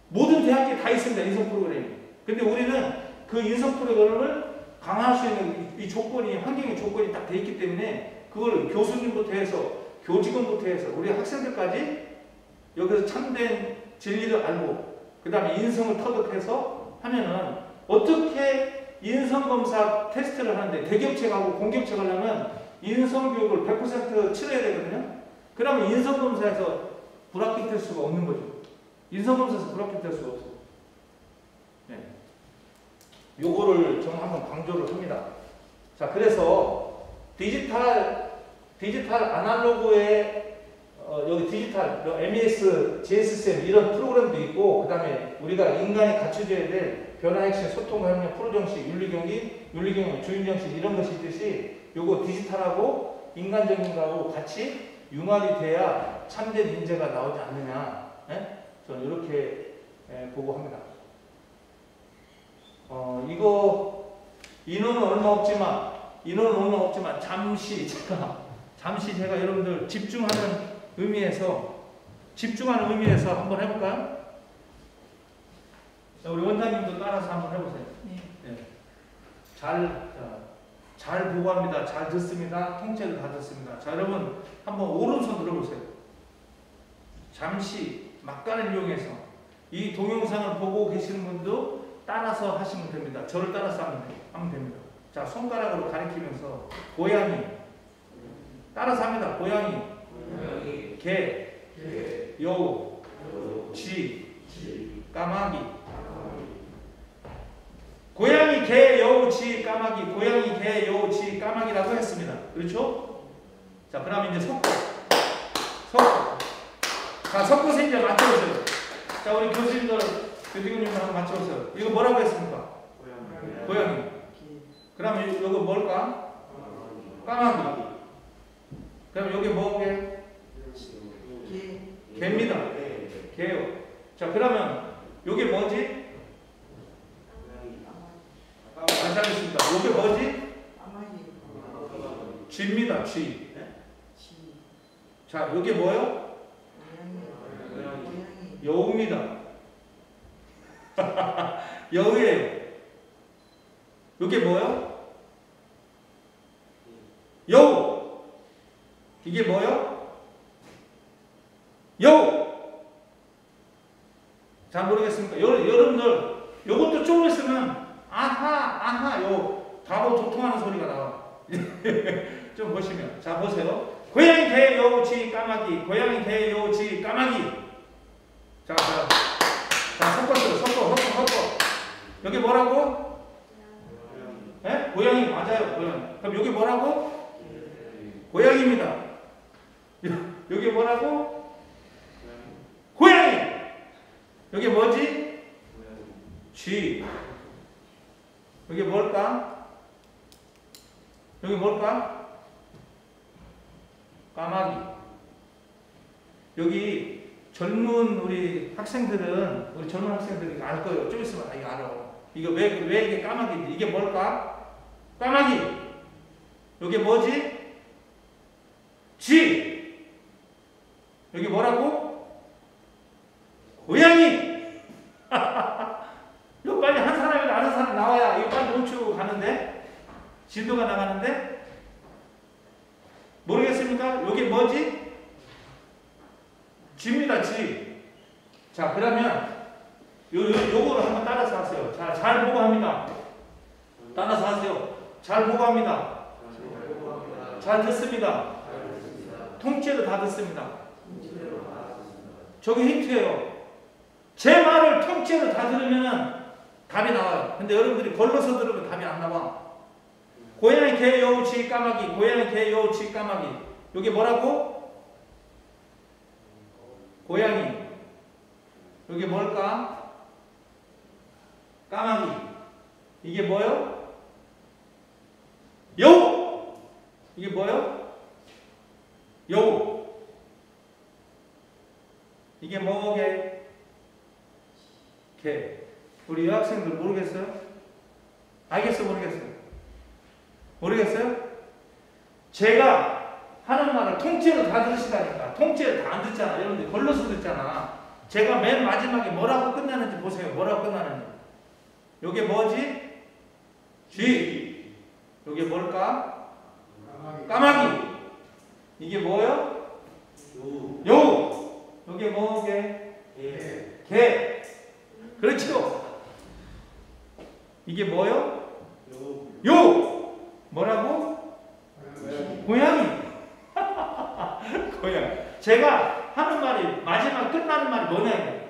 모든 대학교에 다 있습니다. 인성 프로그램이. 근데 우리는 그 인성 프로그램을 강화할 수 있는 이 조건이, 환경의 조건이 딱 돼 있기 때문에 그걸 교수님부터 해서 교직원부터 해서 우리 학생들까지 여기서 참된 진리를 알고 그 다음에 인성을 터득해서 하면은 어떻게 인성검사 테스트를 하는데 대기업체 가고 공기업체 가려면 인성교육을 100% 치러야 되거든요. 그러면 인성검사에서 불합격될 수가 없는 거죠. 인성검사에서 불합격될 수가 없어요. 네. 요거를 저는 한번 강조를 합니다. 자, 그래서 디지털 아날로그의 여기 디지털, MES, GSM 이런 프로그램도 있고, 그 다음에 우리가 인간이 갖춰줘야 될 변화 핵심, 소통, 협력, 프로 정식, 윤리경영, 주인 정식 이런 것이 있듯이 요거 디지털하고 인간적인 거하고 같이 융합이 돼야 참된 인재가 나오지 않느냐. 예? 저는 이렇게 보고 합니다. 이거 인원은 얼마 없지만 잠시 제가 여러분들 집중하는 의미에서 한번 해볼까요? 자, 우리 원장님도 따라서 한번 해보세요. 네. 잘 보고합니다. 잘 듣습니다. 통째로 다 듣습니다. 자, 여러분 한번 오른손 들어보세요. 잠시 막간을 이용해서 이 동영상을 보고 계시는 분도 따라서 하시면 됩니다. 저를 따라서 하면 됩니다. 자, 손가락으로 가리키면서 고양이 따라서 합니다. 고양이, 개, 여우, 쥐, 까마귀. 고양이, 개, 여우, 쥐, 까마귀. 고양이, 개, 여우, 쥐, 까마귀라고 했습니다. 그렇죠? 자, 그럼 이제 섞어. 자, 섞어서 이제 맞춰보세요. 자, 우리 교수님들 한번 맞춰보세요. 이거 뭐라고 했습니까? 고양이. 그럼 이거 뭘까? 까마귀. 그럼 여기 뭐게? 개입니다. 개요. 자, 그러면 여기 뭐지? 잘했습니다. 여기 뭐지? 쥐입니다. 쥐. 자, 여기 뭐요? 여우입니다. 여우예요. 여기 뭐요? 여우. 이게 뭐요? 여우. 잘 모르겠습니까? 여러분들 요것도 조금 있으면 아하 요 바로 도통하는 소리가 나와. 좀 보시면. 자, 보세요. 고양이, 개, 여우, 쥐, 까마귀. 고양이, 개, 여우, 쥐, 까마귀. 자, 섞었어요. 섞어. 여기 뭐라고? 네? 고양이 맞아요. 고양이. 그럼 여기 뭐라고? 고양이입니다. 여기 뭐라고? 고양이. 여기 뭐지? 쥐. 여기 뭘까? 여기 뭘까? 까마귀. 여기 젊은 우리 젊은 학생들이 알 거예요. 좀 있으면 이거 알아. 이거 왜 이게 까마귀인지. 이게 뭘까? 까마귀. 여기 뭐지? 쥐. 여기 뭐라고? 고양이. 이거 빨리 한 사람이 다른 사람 나와야 이거 빨리 멈추고 가는데 진도가 나가는데 모르겠습니까? 여기 뭐지? 쥐입니다. 쥐. 자, 그러면 요거를 한번 따라서 하세요. 자, 자, 잘 보고합니다. 따라서 하세요. 잘 보고합니다. 잘 듣습니다. 통째로 다 듣습니다. 저게 힌트예요. 제 말을 통째로 다 들으면 답이 나와요. 근데 여러분들이 걸러서 들으면 답이 안 나와. 고양이, 개, 여우, 쥐, 까마귀. 고양이, 개, 여우, 쥐, 까마귀. 이게 뭐라고? 고양이. 이게 뭘까? 까마귀. 이게 뭐요? 여우. 이게 뭐요? 여우. 이게 뭐게? 개. 우리 여학생들 모르겠어요? 알겠어요? 모르겠어요? 모르겠어요? 제가 하는 말을 통째로 다 들으시다니까. 통째로 다 안 듣잖아. 여러분들 걸러서 듣잖아. 제가 맨 마지막에 뭐라고 끝나는지 보세요. 뭐라고 끝나는지. 요게 뭐지? 쥐. 요게 뭘까? 까마귀. 이게 뭐요? 여우. 요게 뭐게? 개. 그렇죠? 이게 뭐요? 요. 뭐라고? 고양이. 고양이. 제가 하는 말이 마지막 끝나는 말이 뭐냐?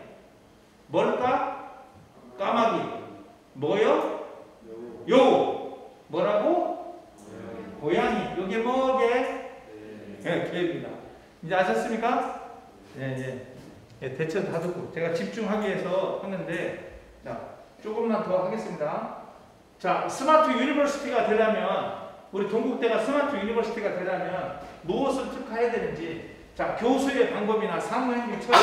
뭘까? 까마귀. 뭐요? 요. 뭐라고? 고양이. 요게 뭐게? 네, 개입니다. 이제 아셨습니까? 네. 대체 다 듣고 제가 집중하기 위해서 하는데, 자, 조금만 더 하겠습니다. 자, 스마트 유니버시티가 되려면, 우리 동국대가 스마트 유니버시티가 되려면 무엇을 특화해야 되는지, 자, 교수의 방법이나 사무행위 처리,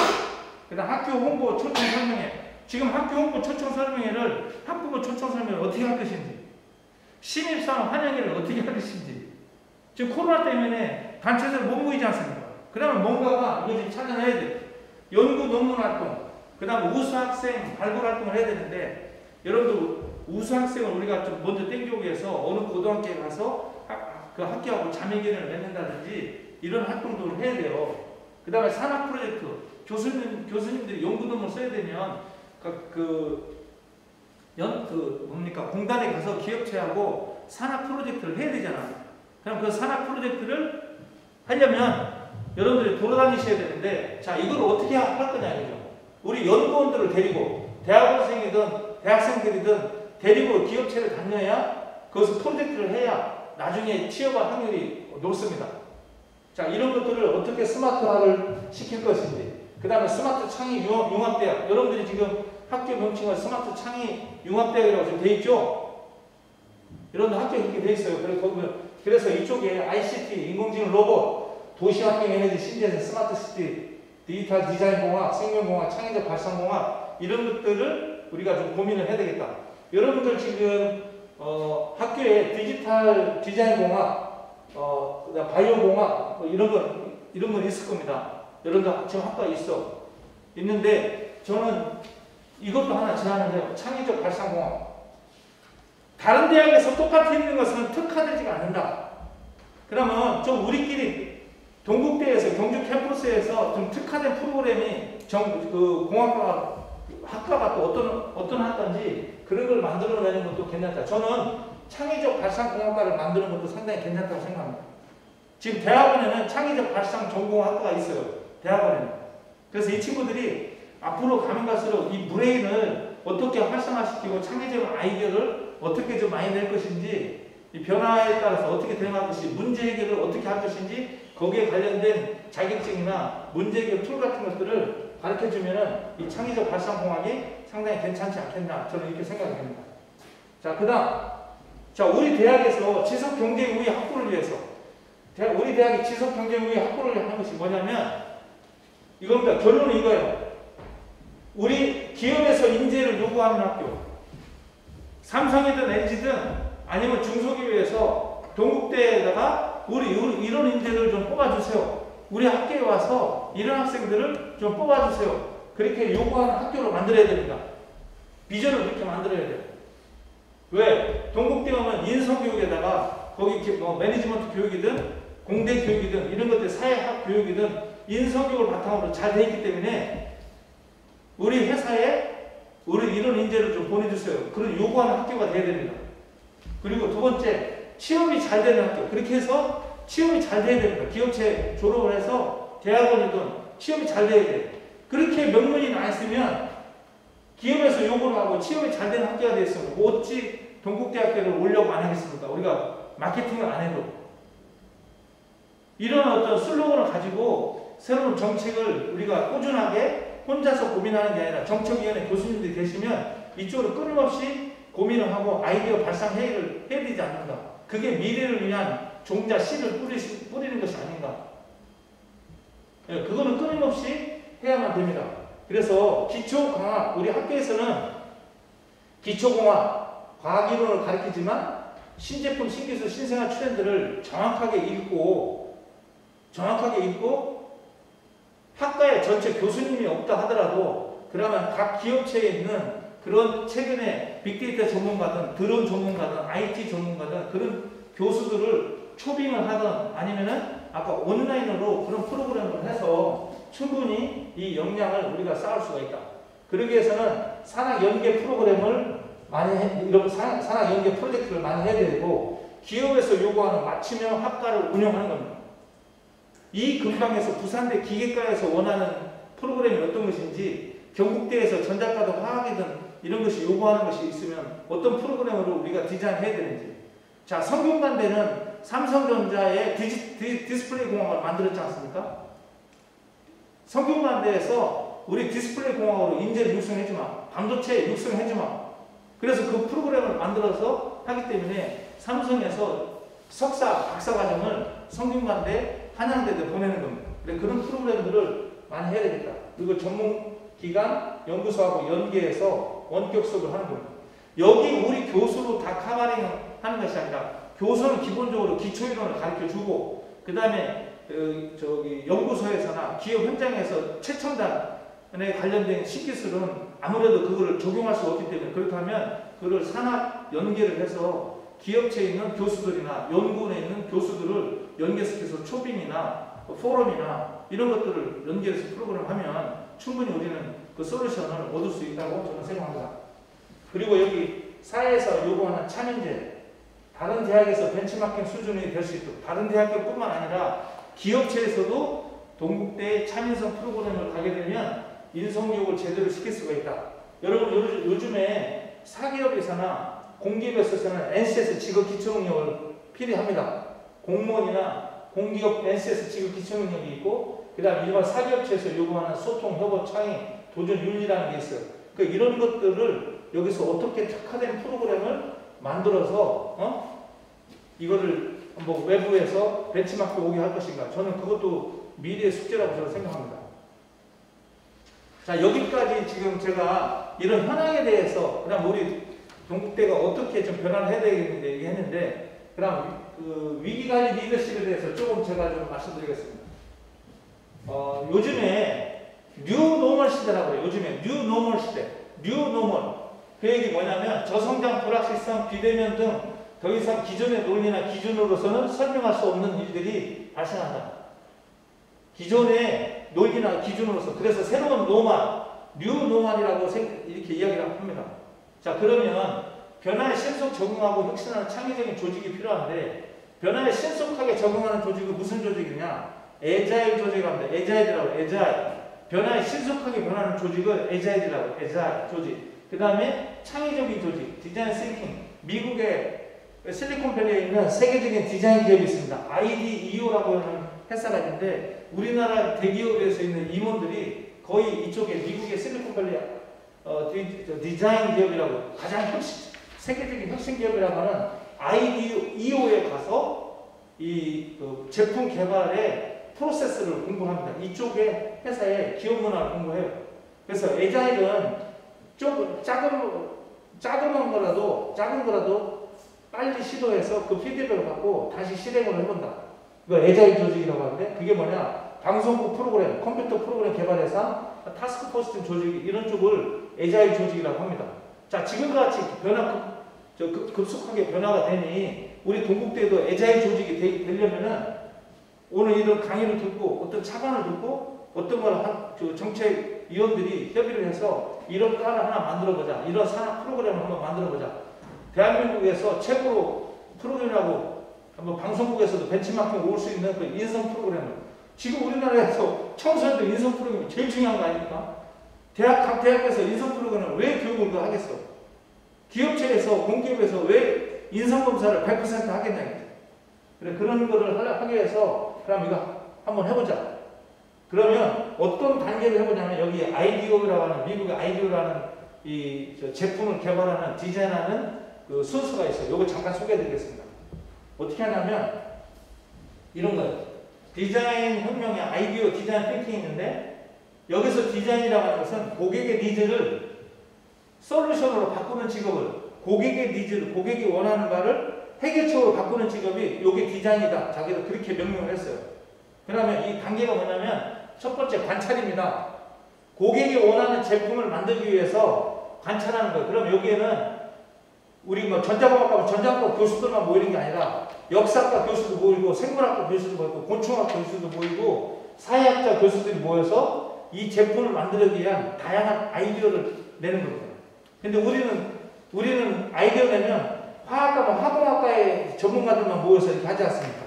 그 다음 학교 홍보 초청 설명회. 지금 학교 홍보 초청 설명회를, 학부모 초청 설명회를 어떻게 할 것인지, 신입사원 환영회를 어떻게 할 것인지. 지금 코로나 때문에 단체들 못 모이지 않습니까? 그러면 뭔가가 이거 지금 찾아내야 돼. 연구 논문 활동, 그 다음 우수학생 발굴 활동을 해야 되는데, 여러분들 우수학생을 우리가 좀 먼저 땡겨오기 위해서 어느 고등학교에 가서 그 학교하고 자매기를 맺는다든지 이런 활동들을 해야 돼요. 그 다음에 산학 프로젝트, 교수님들이 연구 논문 써야 되면 공단에 가서 기업체하고 산학 프로젝트를 해야 되잖아. 그럼 그 산학 프로젝트를 하려면 여러분들이 돌아다니셔야 되는데, 자, 이걸 어떻게 할 거냐, 이거죠. 우리 연구원들을 데리고, 대학원생이든 대학생들이든 데리고 기업체를 다녀야, 거기서 프로젝트를 해야 나중에 취업할 확률이 높습니다. 자, 이런 것들을 어떻게 스마트화를 시킬 것인지, 그 다음에 스마트 창의 융합대학. 여러분들이 지금 학교 명칭은 스마트 창의 융합대학이라고 지금 돼 있죠? 여러분들 학교에 그렇게 돼 있어요. 그래서 이쪽에 ICT, 인공지능 로봇, 도시환경 에너지 신재생 스마트시티, 디지털 디자인공학, 생명공학, 창의적 발상공학, 이런 것들을 우리가 좀 고민을 해야 되겠다. 여러분들 지금 학교에 디지털 디자인공학, 그다음 바이오공학 이런 건 있을 겁니다. 여러분들 지금 학과에 있는데 저는 이것도 하나 제안을 해요. 창의적 발상공학. 다른 대학에서 똑같이 있는 것은 특화되지가 않는다. 그러면 좀 우리끼리 동국대에서 경주 캠퍼스에서 좀 특화된 프로그램이 학과가 또 어떤 학과인지 그런 걸 만들어내는 것도 괜찮다. 저는 창의적 발상공학과를 만드는 것도 상당히 괜찮다고 생각합니다. 지금 대학원에는 창의적 발상 전공학과가 있어요. 대학원에는. 그래서 이 친구들이 앞으로 가면 갈수록 이 브레인을 어떻게 활성화시키고 창의적 아이디어를 어떻게 좀 많이 낼 것인지, 이 변화에 따라서 어떻게 대응할 것인지, 문제 해결을 어떻게 할 것인지, 거기에 관련된 자격증이나 문제 해결 툴 같은 것들을 가르쳐주면은 이 창의적 발상공학이 상당히 괜찮지 않겠나, 저는 이렇게 생각이 됩니다. 자, 그 다음. 자, 우리 대학에서 지속 경쟁 우위 확보를 위해서, 우리 대학이 지속 경쟁 우위 확보를 하는 것이 뭐냐면, 이겁니다. 결론은 이거예요. 우리 기업에서 인재를 요구하는 학교, 삼성이든 LG든 아니면 중소기업에서 동국대에다가 우리 이런 인재를 좀 뽑아주세요. 우리 학교에 와서 이런 학생들을 좀 뽑아주세요. 그렇게 요구하는 학교로 만들어야 됩니다. 비전을 그렇게 만들어야 돼요. 왜? 동국대 오면 인성교육에다가 거기 매니지먼트 교육이든 공대 교육이든 이런 것들 사회학 교육이든 인성교육을 바탕으로 잘 돼 있기 때문에 우리 회사에 이런 인재를 좀 보내주세요. 그런 요구하는 학교가 돼야 됩니다. 그리고 두 번째, 취업이 잘 되는 학교. 그렇게 해서 취업이 잘 돼야 됩니다. 기업체 졸업을 해서 대학원이든 취업이 잘 돼야 돼요. 그렇게 명문이 나 있으면 기업에서 요구를 하고 취업이 잘 되는 학교가 되었으면 어찌 동국대학교를 오려고 안 하겠습니까? 우리가 마케팅을 안 해도. 이런 어떤 슬로건을 가지고 새로운 정책을 우리가 꾸준하게 혼자서 고민하는 게 아니라 정책위원회 교수님들이 계시면 이쪽으로 끊임없이 고민을 하고 아이디어 발상 회의를 해야 되지 않는가. 그게 미래를 위한 종자 씨를 뿌리는 것이 아닌가. 예, 그거는 끊임없이 해야만 됩니다. 그래서 기초공학, 우리 학교에서는 기초공학, 과학이론을 가르치지만 신제품, 신기술, 신생활 트렌드를 정확하게 읽고 학과에 전체 교수님이 없다 하더라도 그러면 각 기업체에 있는 그런 최근에 빅데이터 전문가든 드론 전문가든 IT 전문가든 그런 교수들을 초빙을 하든 아니면은 아까 온라인으로 그런 프로그램을 해서 충분히 이 역량을 우리가 쌓을 수가 있다. 그러기 위해서는 산학 연계 프로그램을 이런 산학 연계 프로젝트를 많이 해야 되고 기업에서 요구하는 맞춤형 학과를 운영하는 겁니다. 이 근방에서 부산대 기계과에서 원하는 프로그램이 어떤 것인지 경북대에서 전자과든 화학이든 이런 것이 요구하는 것이 있으면 어떤 프로그램으로 우리가 디자인해야 되는지. 자, 성균관대는 삼성전자의 디스플레이 공학을 만들었지 않습니까? 성균관대에서 우리 디스플레이 공학으로 인재를 육성해주마. 반도체 육성해주마. 그래서 그 프로그램을 만들어서 하기 때문에 삼성에서 석사, 박사 과정을 성균관대, 한양대에 보내는 겁니다. 그런 프로그램들을 많이 해야 되겠다. 그리고 전문기관, 연구소하고 연계해서 원격 수업을 하는 겁니다. 여기 우리 교수로 다 카바링 하는 것이 아니라 교수는 기본적으로 기초이론을 가르쳐주고 그 다음에 연구소에서나 기업 현장에서 최첨단에 관련된 신기술은 아무래도 그거를 적용할 수 없기 때문에 그렇다면 그걸 산학 연계를 해서 기업체에 있는 교수들이나 연구원에 있는 교수들을 연계시켜서 초빙이나 포럼이나 이런 것들을 연계해서 프로그램하면 충분히 우리는 그 솔루션을 얻을 수 있다고 저는 생각합니다. 그리고 여기 사회에서 요구하는 참인재, 다른 대학에서 벤치마킹 수준이 될 수 있도록 다른 대학교뿐만 아니라 기업체에서도 동국대의 참인성 프로그램을 가게 되면 인성교육을 제대로 시킬 수가 있다. 여러분 요즘에 사기업에서나 공기업에서는 NCS 직업 기초능력을 필요합니다. 공무원이나 공기업 NCS 직업 기초능력이 있고 그 다음 일반 사기업체에서 요구하는 소통, 협업, 창의, 도전 윤리라는 게 있어요. 이런 것들을 여기서 어떻게 특화된 프로그램을 만들어서 이거를 뭐 외부에서 벤치마크 오게 할 것인가. 저는 그것도 미래의 숙제라고 저는 생각합니다. 자, 여기까지 지금 제가 이런 현황에 대해서 그다음 우리 동국대가 어떻게 좀 변화를 해야 되겠는지 얘기했는데 그다음 그 위기관리 리더십에 대해서 조금 제가 좀 말씀드리겠습니다. 요즘에 뉴노멀 시대라고 해요. 요즘에 뉴노멀 시대. 뉴노멀. 그 얘기 뭐냐면 저성장, 불확실성, 비대면 등 더 이상 기존의 논리나 기준으로서는 설명할 수 없는 일들이 발생한다. 기존의 논리나 기준으로서 그래서 새로운 노멀, 뉴노멀이라고 이렇게 이야기를 합니다. 자, 그러면 변화에 신속 적응하고 혁신하는 창의적인 조직이 필요한데 변화에 신속하게 적응하는 조직은 무슨 조직이냐? 에자일 조직이라고 합니다. 에자일이라고 에자일. 변화에 신속하게 변하는 조직을 에자일이라고 에자일 조직. 그 다음에 창의적인 조직, 디자인 싱킹. 미국의 실리콘밸리에 있는 세계적인 디자인 기업이 있습니다. IDEO라고 하는 회사가 있는데 우리나라 대기업에서 있는 임원들이 거의 이쪽에 미국의 실리콘밸리 디자인 기업이라고 가장 세계적인 혁신 기업이라고 하는 IDEO에 가서 이 제품 개발의 프로세스를 공부합니다. 이쪽에 회사의 기업 문화를 공부해요. 그래서 에자일은 좀 작은 거라도 빨리 시도해서 그 피드백을 받고 다시 실행을 해본다. 이거 에자일 조직이라고 하는데 그게 뭐냐? 방송국 프로그램, 컴퓨터 프로그램 개발회사, 타스크포스 조직 이런 쪽을 에자일 조직이라고 합니다. 자, 지금과 같이 급속하게 변화가 되니 우리 동국대도 에자일 조직이 되려면은 오늘 이런 강의를 듣고 어떤 차관을 듣고 어떤 걸 정책 위원들이 협의를 해서 이런 과를 하나 만들어보자. 이런 산업 프로그램을 한번 만들어보자. 대한민국에서 최고로 프로그램이라고 한번 방송국에서도 벤치마킹 올 수 있는 그 인성 프로그램을 지금 우리나라에서 청소년들 인성 프로그램이 제일 중요한 거 아닙니까? 각 대학에서 인성 프로그램을 왜 교육을 하겠어? 기업체에서 공기업에서 왜 인성검사를 100% 하겠냐? 그래 그런 거를 하기 위해서 그럼 이거 한번 해보자. 그러면 어떤 단계를 해보냐면 여기 아이디오라고 하는 미국의 아이디오라는 이 제품을 개발하는 디자인하는 그 순서가 있어요. 이거 잠깐 소개해드리겠습니다. 어떻게 하냐면 이런 거예요. 디자인 혁명의 아이디어 디자인 띵킹이 있는데 여기서 디자인이라고 하는 것은 고객의 니즈를 솔루션으로 바꾸는 직업을 고객의 니즈를 고객이 원하는 바를 해결책으로 바꾸는 직업이 이게 디자인이다. 자기도 그렇게 명명을 했어요. 그러면 이 단계가 뭐냐면 첫 번째 관찰입니다. 고객이 원하는 제품을 만들기 위해서 관찰하는 거예요. 그럼 여기에는 우리 뭐 전자공학 가면 전자공학 교수들만 모이는 게 아니라 역사학과 교수도 모이고 생물학과 교수도 모이고 곤충학 교수도 모이고 사회학자 교수들이 모여서 이 제품을 만들기 위한 다양한 아이디어를 내는 겁니다. 근데 우리는 아이디어 내면 화학과나 화공학과의 전문가들만 모여서 이렇게 하지 않습니까?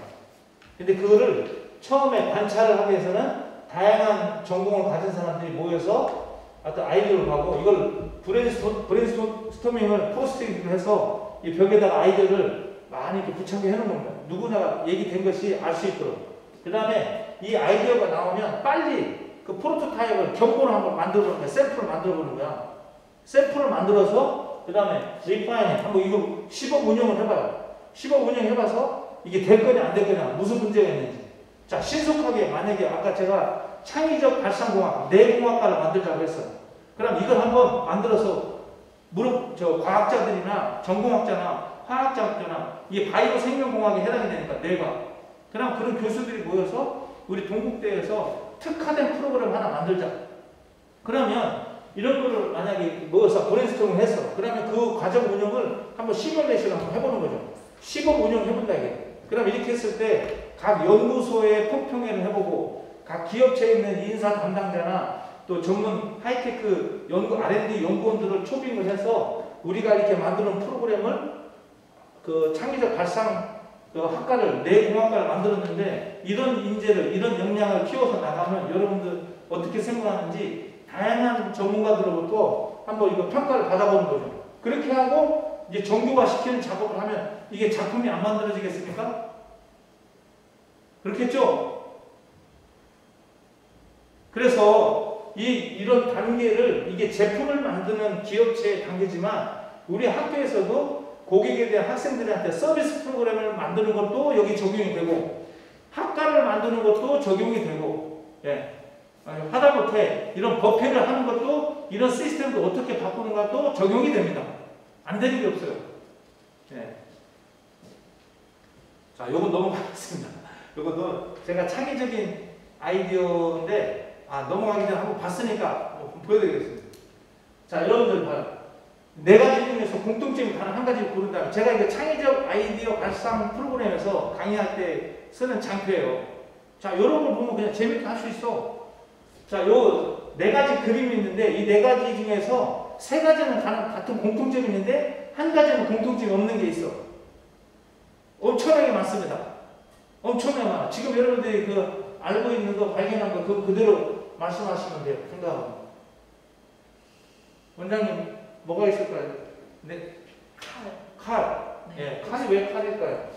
근데 그거를 처음에 관찰을 하기 위해서는 다양한 전공을 가진 사람들이 모여서 어떤 아이디어를 하고 이걸 브레인스토밍을 포스팅을 해서 이 벽에다가 아이디어를 많이 이렇게 붙잡게 해놓은 겁니다. 누구나 얘기된 것이 알 수 있도록. 그 다음에 이 아이디어가 나오면 빨리 그 프로토타입을 견본을 한번 만들어 보는 거야. 샘플을 만들어 보는 거야. 샘플을 만들어서 그 다음에 리파이닝 한번 이거 시범 운영을 해봐요. 시범 운영해봐서 이게 될 거냐 안 될 거냐 무슨 문제가 있는지. 자 신속하게 만약에 아까 제가 창의적 발상공학 내공학과를 만들자고 했어요. 그럼 이걸 한번 만들어서 과학자들이나 전공학자나 화학자나 이게 바이오 생명공학에 해당이 되니까 내과. 그럼 그런 교수들이 모여서 우리 동국대에서 특화된 프로그램 하나 만들자. 그러면 이런 거를 만약에 모여서 브레인스토밍을 했어. 그러면 그 과정 운영을 한번 시뮬레이션을 한번 해보는 거죠. 시범 운영 해본다 이게. 그럼 이렇게 했을 때 각 연구소에 폭평회를 해보고 각 기업체에 있는 인사 담당자나 또 전문 하이테크 R&D 연구원들을 초빙을 해서 우리가 이렇게 만드는 프로그램을 그 창의적 발상 학과를 내공학과를 만들었는데 이런 인재를 이런 역량을 키워서 나가면 여러분들 어떻게 생각하는지 다양한 전문가들로부터 한번 이거 평가를 받아보는 거죠. 그렇게 하고 이제 정교화 시키는 작업을 하면 이게 작품이 안 만들어지겠습니까? 그렇겠죠? 그래서 이런 단계를 이게 제품을 만드는 기업체의 단계지만 우리 학교에서도 고객에 대한 학생들한테 서비스 프로그램을 만드는 것도 여기 적용이 되고 학과를 만드는 것도 적용이 되고 하다못해 이런 버페를 하는 것도 이런 시스템도 어떻게 바꾸는 것도 적용이 됩니다. 안 되는 게 없어요. 자, 요건 넘어가겠습니다. 요것도 제가 창의적인 아이디어인데 넘어가기 전에 한번 봤으니까 보여드리겠습니다. 자, 여러분들 봐요. 네 가지 중에서 공통점이 단 한 가지를 고른다면 제가 이거 창의적 아이디어 발상 프로그램에서 강의할 때 쓰는 장표예요. 자, 이런 걸 보면 그냥 재밌게 할 수 있어. 자, 요 네 가지 그림이 있는데 이 네 가지 중에서 세 가지는 같은 공통점이 있는데 한 가지는 공통점이 없는 게 있어. 엄청나게 많습니다. 엄청나게 많아. 지금 여러분들이 그 알고 있는 거 발견한 거 그거 그대로 말씀하시면 돼요. 생각하고. 원장님 뭐가 있을까요? 네. 칼. 네. 칼이 왜 칼일까요?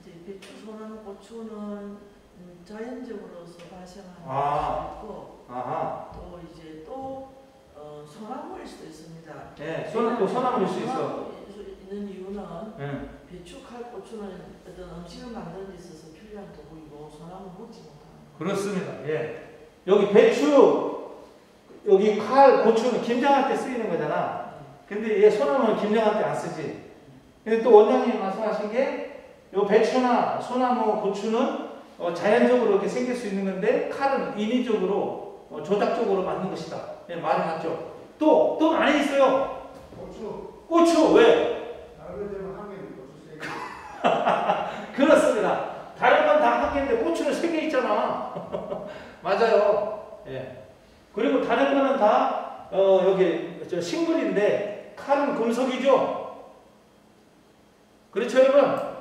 이제 배추, 소나무, 고추는 자연적으로서 발생하는 것이고 또 이제 소나무일 수도 있습니다. 네, 소나무일 수 있어. 있는 이유는 배추, 칼, 고추는 어떤 음식을 만드는 데 있어서 필요한 도구이고 소나무는 먹지 못하는 거. 그렇습니다. 예. 여기 배추, 여기 칼, 고추는 김장할 때 쓰이는 거잖아. 근데 얘 소나무는 김장할 때 안 쓰지. 근데 또 원장님이 말씀하신 게 요 배추나 소나무, 고추는 자연적으로 이렇게 생길 수 있는 건데 칼은 인위적으로 조작적으로 만든 것이다. 예, 말이 맞죠. 또 많이 있어요. 고추 왜? 그렇습니다. 다른 건 다 한 개인데 고추는 3개 있잖아. 맞아요. 예. 그리고 다른 거는 다 여기 식물인데 칼은 금속이죠. 그렇죠, 여러분?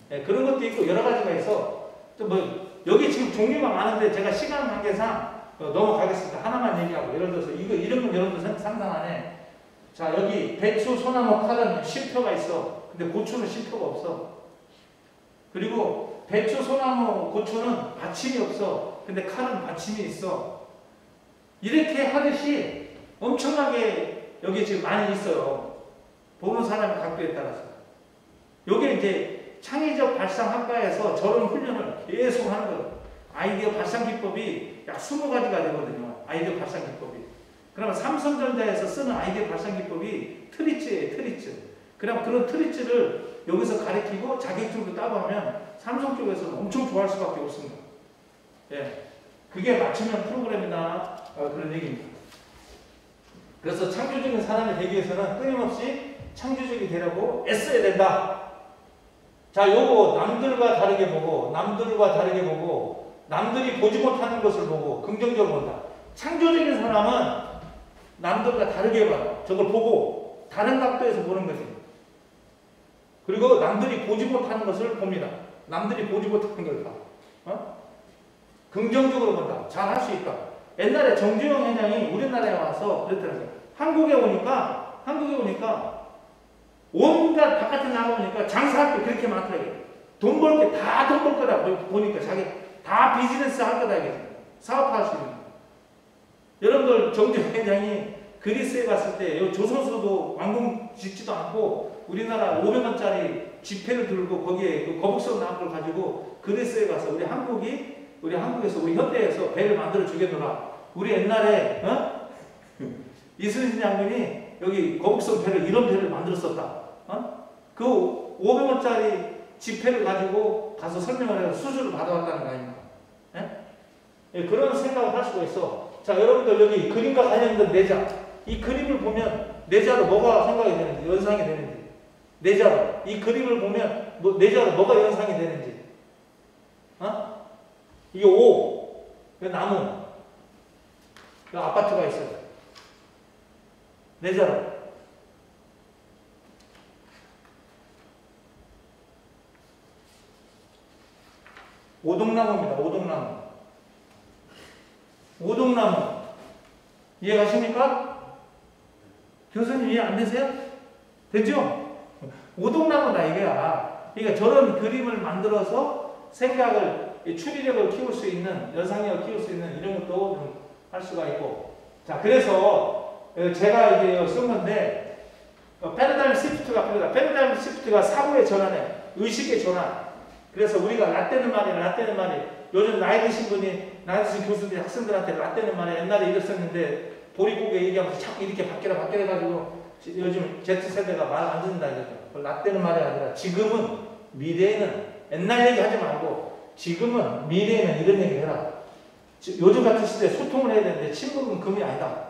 네, 그런 것도 있고 여러 가지가 있어. 또 뭐 여기 지금 종류가 많은데 제가 시간 관계상 넘어가겠습니다. 하나만 얘기하고 예를 들어서 이런 건 여러분들 상상 안 해. 자, 여기 배추, 소나무, 칼은 쉼표가 있어. 근데 고추는 쉼표가 없어. 그리고 배추, 소나무, 고추는 받침이 없어. 근데 칼은 받침이 있어. 이렇게 하듯이 엄청나게 여기 지금 많이 있어요. 보는 사람의 각도에 따라서. 요게 이제 창의적 발상학과에서 저런 훈련을 계속 하는 거예요. 아이디어 발상 기법이 약 20가지가 되거든요. 아이디어 발상 기법이. 그러면 삼성전자에서 쓰는 아이디어 발상 기법이 트리츠예요, 트리츠. 그럼 그런 트리츠를 여기서 가르치고 자격증도 따고 하면 삼성 쪽에서는 엄청 좋아할 수밖에 없습니다. 예. 그게 맞춤형 프로그램이다. 그런 얘기입니다. 그래서 창조적인 사람이 되기 위해서는 끊임없이 창조적이 되려고 애써야 된다. 자, 요거 남들과 다르게 보고, 남들이 보지 못하는 것을 보고 긍정적으로 본다. 창조적인 사람은 남들과 다르게 봐요. 저걸 보고 다른 각도에서 보는 거지. 그리고 남들이 보지 못하는 것을 봅니다. 남들이 보지 못하는 걸 봐. 긍정적으로 본다. 잘 할 수 있다. 옛날에 정주영 회장이 우리나라에 와서 그랬더라고요. 한국에 오니까 온갖 바깥에 나가보니까 장사할 게 그렇게 많더라고요. 돈 벌 게 다 돈 벌 거다 보니까 자기 다 비즈니스 할 거다 이게 사업할 수 있는. 여러분들 정주영 회장이 그리스에 갔을 때 조선소도 왕궁 짓지도 않고 우리나라 500원짜리 지폐를 들고 거기에 그 거북선 나온 걸 가지고 그리스에 가서 우리 한국에서 우리 현대에서 배를 만들어 주겠노라. 우리 옛날에 이순신 장군이 여기 거북선 배를 이런 배를 만들었었다. 그 500원짜리 지폐를 가지고 가서 설명을 해서 수주를 받아왔다는 거 아닙니까? 예, 그런 생각을 할 수가 있어. 자, 여러분들 여기 그림과 관련된 내자. 이 그림을 보면 내자로 뭐가 생각이 되는지, 연상이 되는지. 내자로. 이 그림을 보면 내자로 뭐가 연상이 되는지. 이게 오. 이 나무. 이 아파트가 있어요. 내자로. 오동나무입니다. 오동나무. 이해가십니까? 교수님 이해 안 되세요? 되죠? 오동나무다 이거야. 그러니까 저런 그림을 만들어서 생각을, 추리력을 키울 수 있는, 연상력을 키울 수 있는 이런 것도 좀 할 수가 있고. 자, 그래서 제가 이제 쓴 건데, 패러다임 시프트가 필요하다. 패러다임 시프트가 사고의 전환에, 의식의 전환. 그래서 우리가 라떼는 말이 요즘 나이 드신 교수들이 학생들한테 라떼는 말이 옛날에 이랬었는데 보릿고개 얘기하면서 자꾸 이렇게 바뀌라 해가지고 요즘 Z세대가 말 안 듣는다 이거죠. 라떼는 말이 아니라 지금은, 미래에는, 옛날 얘기 하지 말고 지금은, 미래에는 이런 얘기 해라. 요즘 같은 시대에 소통을 해야 되는데 침묵은 금이 아니다.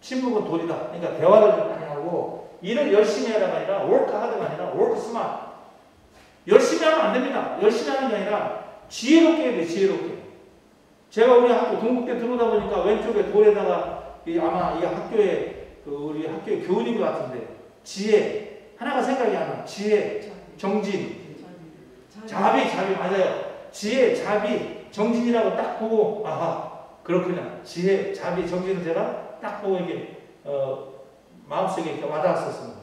침묵은 돌이다. 그러니까 대화를 많이 하고 일을 열심히 해라가 아니라 work hard가 아니라 work smart. 열심히 하면 안 됩니다. 열심히 하는 게 아니라 지혜롭게 해야 돼, 지혜롭게. 제가 우리 학교 동국대 들어오다 보니까 왼쪽에 돌에다가 아마 이 학교에 우리 학교의 교훈인 것 같은데 지혜 하나가 생각이 안 나. 지혜, 정진, 자비 맞아요. 지혜, 자비, 정진이라고 딱 보고 아하 그렇구나. 지혜, 자비, 정진을 제가 딱 보고 이게 마음속에 이렇게 와닿았었습니다.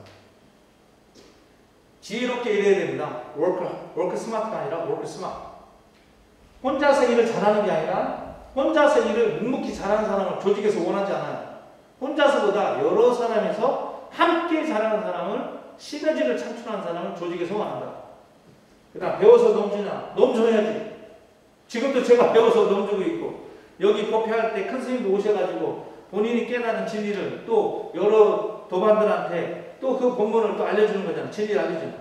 지혜롭게 일해야 됩니다. work smart가 아니라 work smart. 혼자서 일을 잘하는 게 아니라 혼자서 일을 묵묵히 잘하는 사람을 조직에서 원하지 않아요. 혼자서보다 여러 사람에서 함께 잘하는 사람을, 시너지를 창출하는 사람을 조직에서 원한다. 그 다음 배워서 넘쳐야지. 지금도 제가 배워서 넘주고 있고 여기 법회할 때 큰 스님도 오셔가지고 본인이 깨달은 진리를 또 여러 도반들한테 또 그 본문을 또 알려주는 거잖아. 진리를 알려주는.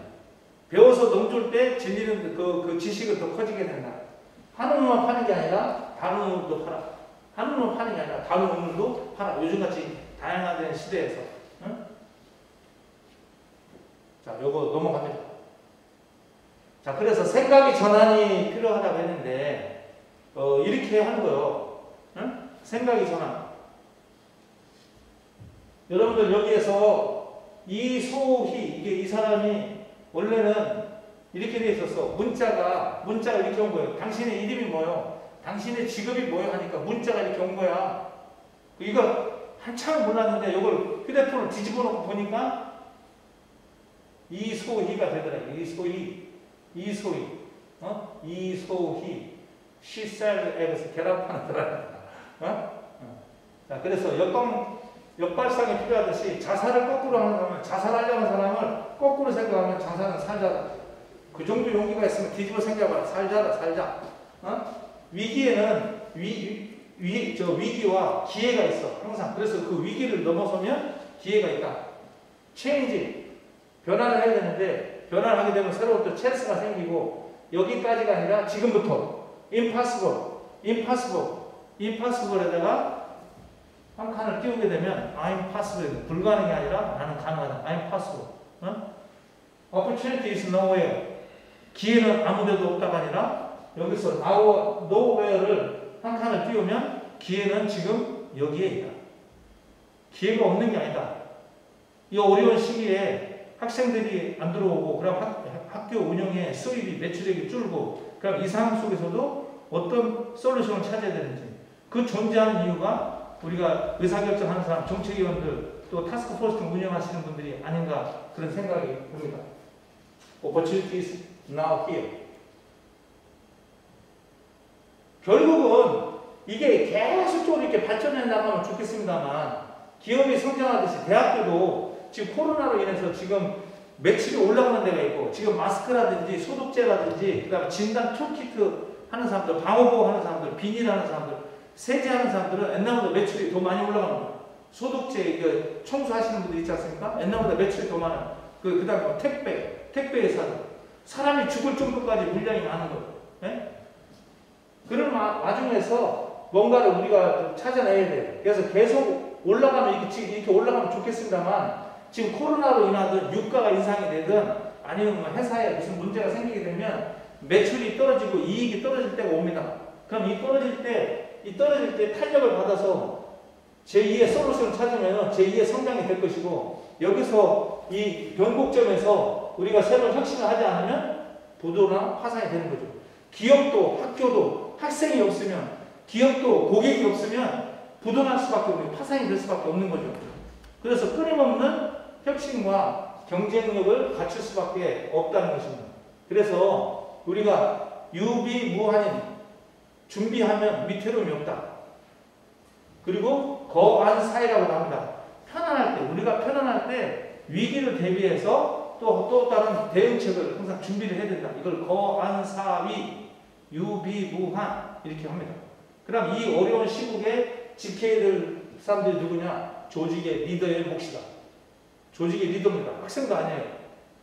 배워서 넘줄 때 진리는 그 지식은 더 커지게 된다. 한우만 파는 게 아니라 다른 우물도 팔아. 한우만 파는 게 아니라 다른 우물도 팔아. 요즘같이 다양화된 시대에서. 응? 자, 요거 넘어갑니다. 자, 그래서 생각의 전환이 필요하다고 했는데 이렇게 하는 거예요. 응? 생각이 전환. 여러분들 여기에서 이소희, 이게 이 사람이 원래는 이렇게 돼 있었어. 문자가 이렇게 온 거예요. 당신의 이름이 뭐요? 당신의 직업이 뭐요? 하니까 문자가 이렇게 온 거야. 이거 한참 몰랐는데 이걸 휴대폰을 뒤집어 놓고 보니까 이소희가 되더라. 이소희. 이소희. She said eggs. 계란판을 자, 그래서 역발상이 필요하듯이 자살을 거꾸로 하는 사람은, 자살하려는 사람을 거꾸로 생각하면 자살은 살자다. 그 정도 용기가 있으면 뒤집어 생각해봐라. 살자. 위기에는 위기와 기회가 있어. 항상. 그래서 그 위기를 넘어서면 기회가 있다. 체인지. 변화를 해야 되는데, 변화를 하게 되면 새로운 또 찬스가 생기고, 여기까지가 아니라 지금부터 impossible에다가 한 칸을 띄우게 되면 I'm possible. 불가능이 아니라 나는 가능하다. I'm possible. Opportunity is nowhere. 기회는 아무데도 없다가 아니라 여기서 nowhere를 한 칸을 띄우면 기회는 지금 여기에 있다. 기회가 없는 게 아니다. 이 어려운 시기에 학생들이 안 들어오고, 그럼 학교 운영에 수입이, 매출액이 줄고, 그럼 이 상황 속에서도 어떤 솔루션을 찾아야 되는지, 그 존재하는 이유가 우리가 의사결정하는 사람, 정책위원들, 또 타스크포스 운영하시는 분들이 아닌가, 그런 생각이 듭니다. Opportunities now here. 결국은 이게 계속적으로 이렇게 발전해 나가면 좋겠습니다만, 기업이 성장하듯이 대학교도 지금 코로나로 인해서 지금 매출이 올라가는 데가 있고, 지금 마스크라든지 소독제라든지, 그 다음에 진단 툴키트 하는 사람들, 방호복 하는 사람들, 비닐 하는 사람들, 세제하는 사람들은 옛날보다 매출이 더 많이 올라가는 거예요. 소독제, 청소하시는 분들 있지 않습니까? 옛날보다 매출이 더 많아요. 그 다음에 택배 회사들. 사람이 죽을 정도까지 물량이 많은 거예요. 네? 그런 와중에서 뭔가를 우리가 찾아내야 돼요. 그래서 계속 올라가면, 이렇게 올라가면 좋겠습니다만, 지금 코로나로 인하든 유가가 인상이 되든 아니면 뭐 회사에 무슨 문제가 생기게 되면 매출이 떨어지고 이익이 떨어질 때가 옵니다. 그럼 이 떨어질 때 탄력을 받아서 제2의 솔루션을 찾으면 제2의 성장이 될 것이고, 여기서 이 변곡점에서 우리가 새로운 혁신을 하지 않으면 부도나 파산이 되는 거죠. 기업도, 학교도, 학생이 없으면, 기업도, 고객이 없으면 부도날 수밖에 없고 파산이 될 수밖에 없는 거죠. 그래서 끊임없는 혁신과 경쟁력을 갖출 수밖에 없다는 것입니다. 그래서 우리가 유비무한인, 준비하면 위태로움이 없다. 그리고 거안사이라고 합니다. 편안할 때, 우리가 편안할 때 위기를 대비해서 또 다른 대응책을 항상 준비를 해야 된다. 이걸 거안사위, 유비무한 이렇게 합니다. 그럼 이 어려운 시국에 지켜야 될 사람들이 누구냐? 조직의 리더의 몫이다. 조직의 리더입니다. 학생도 아니에요.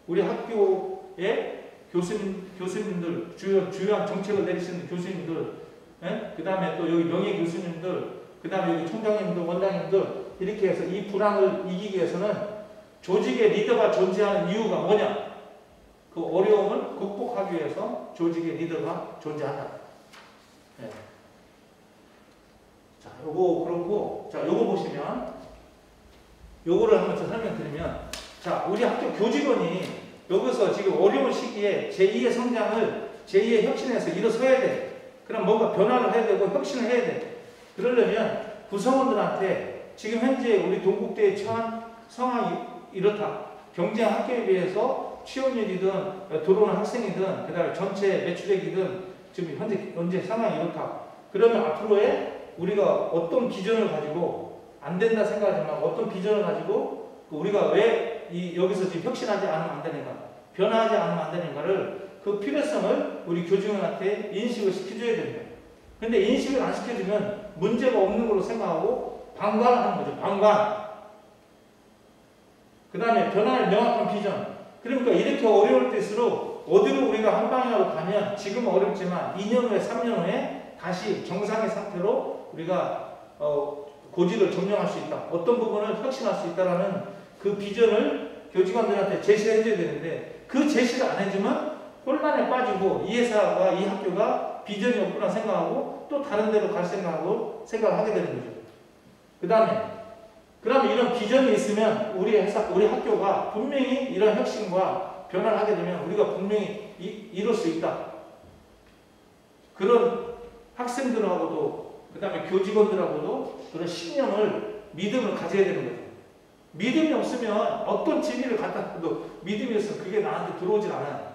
우리 학교의 교수님들, 주요한 정책을 내리시는 교수님들, 그 다음에 또 여기 명예 교수님들, 그 다음에 여기 총장님들, 원장님들, 이렇게 해서 이 불안을 이기기 위해서는 조직의 리더가 존재하는 이유가 뭐냐? 그 어려움을 극복하기 위해서 조직의 리더가 존재한다. 네. 자, 요거 그렇고, 자, 요거 보시면, 요거를 한번 설명드리면, 자, 우리 학교 교직원이 여기서 지금 어려운 시기에 제2의 성장을, 제2의 혁신에서 일어서야 돼. 그럼 뭔가 변화를 해야 되고 혁신을 해야 돼. 그러려면 구성원들한테 지금 현재 우리 동국대에 처한 상황이 이렇다. 경쟁 학교에 비해서 취업률이든 들어오는 학생이든 그다음에 전체 매출액이든 지금 현재 상황이 이렇다. 그러면 앞으로의 우리가 어떤 비전을 가지고 안 된다 생각하지만 어떤 비전을 가지고 우리가 왜 여기서 지금 혁신하지 않으면 안 되는가, 변화하지 않으면 안 되는가를 그 필요성을 우리 교직원한테 인식을 시켜줘야 됩니다. 근데 인식을 안 시켜주면 문제가 없는 걸로 생각하고 방관하는 거죠. 방관. 그 다음에 변화의 명확한 비전. 그러니까 이렇게 어려울 때일수록 어디로 우리가 한 방향으로 가면 지금 어렵지만 2년 후에 3년 후에 다시 정상의 상태로 우리가 고지를 점령할 수 있다. 어떤 부분을 혁신할 수 있다라는 그 비전을 교직원들한테 제시를 해줘야 되는데 그 제시를 안 해주면 혼란에 빠지고 이 회사가 이 학교가 비전이 없구나 생각하고 또 다른 데로 갈 생각을 하게 되는 거죠. 그 다음에 그러면 이런 비전이 있으면 우리 회사, 우리 학교가 분명히 이런 혁신과 변화를 하게 되면 우리가 분명히 이룰 수 있다. 그런 학생들하고도 그 다음에 교직원들하고도 그런 신념을, 믿음을 가져야 되는 거죠. 믿음이 없으면 어떤 진리를 갖다 줘도 믿음이 없으면 그게 나한테 들어오질 않아요.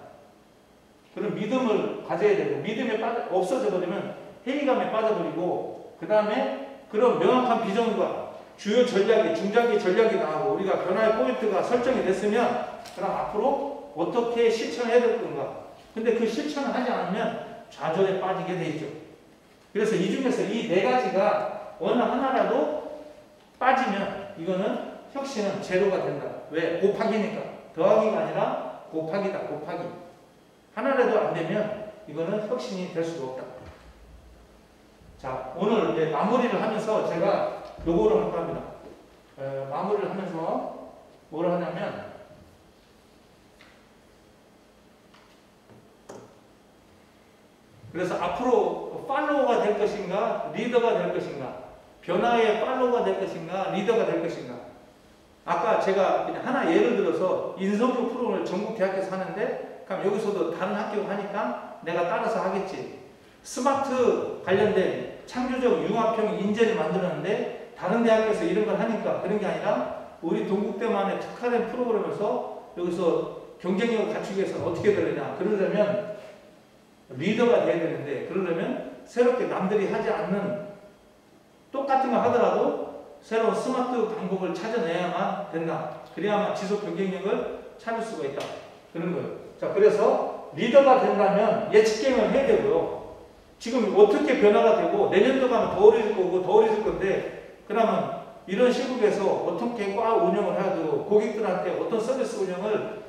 그런 믿음을 가져야 되고, 믿음이 없어져 버리면 회의감에 빠져버리고, 그 다음에 그런 명확한 비전과 주요 전략이, 중장기 전략이 나오고 우리가 변화의 포인트가 설정이 됐으면 그럼 앞으로 어떻게 실천해야 될 건가. 근데 그 실천을 하지 않으면 좌절에 빠지게 돼 있죠. 그래서 이 중에서 이 네 가지가 어느 하나라도 빠지면 이거는 혁신은 제로가 된다. 왜? 곱하기니까. 더하기가 아니라 곱하기다. 곱하기. 하나라도 안 되면 이거는 혁신이 될 수가 없다. 자, 오늘 이제 마무리를 하면서 제가 요거를 할 겁니다. 마무리를 하면서 뭘 하냐면, 그래서 앞으로 팔로워가 될 것인가, 리더가 될 것인가, 변화의 팔로워가 될 것인가, 리더가 될 것인가. 아까 제가 그냥 하나 예를 들어서 인성교 프로그램을 전국 대학에서 하는데, 그럼 여기서도 다른 학교가 하니까 내가 따라서 하겠지. 스마트 관련된 창조적 융합형 인재를 만들었는데 다른 대학에서 이런 걸 하니까 그런 게 아니라 우리 동국대만의 특화된 프로그램에서 여기서 경쟁력을 갖추기 위해서 어떻게 되느냐. 그러려면 리더가 돼야 되는데, 그러려면 새롭게 남들이 하지 않는 똑같은 거 하더라도 새로운 스마트 방법을 찾아내야만 된다. 그래야만 지속 경쟁력을 찾을 수가 있다. 그런 거예요. 자, 그래서 리더가 된다면 예측 게임을 해야 되고요. 지금 어떻게 변화가 되고 내년도 가면 더 어려질 거고 더 어려질 건데, 그러면 이런 시국에서 어떻게 과 운영을 해야 되고 고객들한테 어떤 서비스 운영을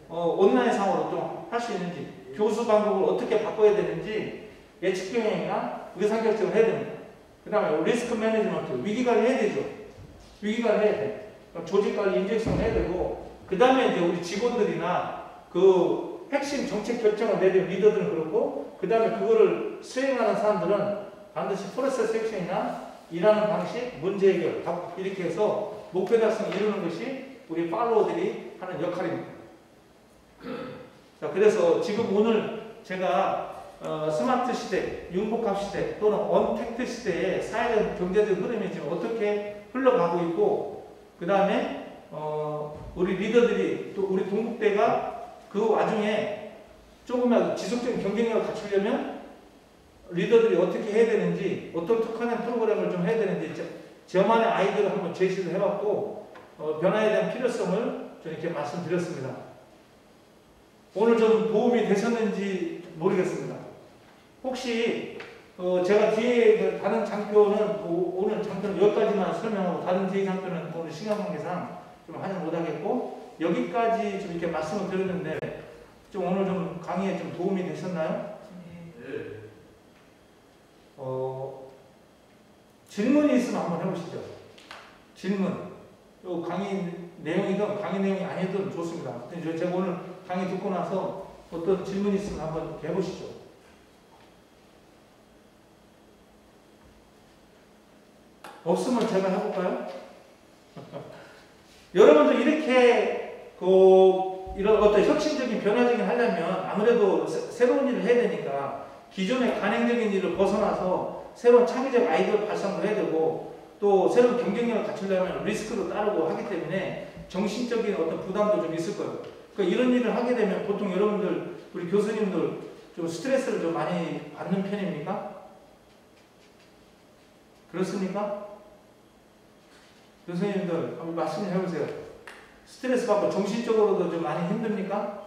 온라인상으로 좀 할 수 있는지, 교수 방법을 어떻게 바꿔야 되는지 예측 경영이나 의사결정을 해야 됩니다. 그 다음에 리스크 매니지먼트, 위기관리 해야 되죠. 위기관리 해야 돼. 조직관리 인젝션을 해야 되고, 그 다음에 이제 우리 직원들이나 그 핵심 정책 결정을 내리는 리더들은 그렇고, 그 다음에 그거를 수행하는 사람들은 반드시 프로세스 섹션이나 일하는 방식, 문제 해결, 이렇게 해서 목표 달성을 이루는 것이 우리 팔로워들이 하는 역할입니다. 자, 그래서 지금 오늘 제가 스마트 시대, 융복합 시대 또는 언택트 시대의 사회적 경제적 흐름이 지금 어떻게 흘러가고 있고, 그 다음에 우리 리더들이 또 우리 동국대가 그 와중에 조금이라도 지속적인 경쟁력을 갖추려면 리더들이 어떻게 해야 되는지, 어떤 특화된 프로그램을 좀 해야 되는지 저만의 아이디어를 한번 제시를 해봤고, 변화에 대한 필요성을 좀 이렇게 말씀드렸습니다. 오늘 좀 도움이 되셨는지 모르겠습니다. 혹시 제가 뒤에 다른 장표는 오늘 장표는 여기까지만 설명하고 다른 뒤에 장표는 오늘 시간 관계상 좀 하지 못하겠고, 여기까지 좀 이렇게 말씀을 드렸는데 좀 오늘 좀 강의에 좀 도움이 되셨나요? 네. 질문이 있으면 한번 해보시죠. 질문. 요 강의 내용이든 강의 내용이 아니든 좋습니다. 제가 오늘 강의 듣고 나서 어떤 질문이 있으면 한번 해보시죠. 없으면 제가 해볼까요? 여러분들 이렇게 이런 어떤 혁신적인 변화적인 하려면 아무래도 새로운 일을 해야 되니까 기존의 간행적인 일을 벗어나서 새로운 창의적 아이디어 발상도 해야 되고, 또 새로운 경쟁력을 갖추려면 리스크도 따르고 하기 때문에 정신적인 어떤 부담도 좀 있을 거예요. 그러니까 이런 일을 하게 되면 보통 여러분들, 우리 교수님들 좀 스트레스를 좀 많이 받는 편입니까? 그렇습니까? 교수님들 한번 말씀 좀 해보세요. 스트레스 받고 정신적으로도 좀 많이 힘듭니까?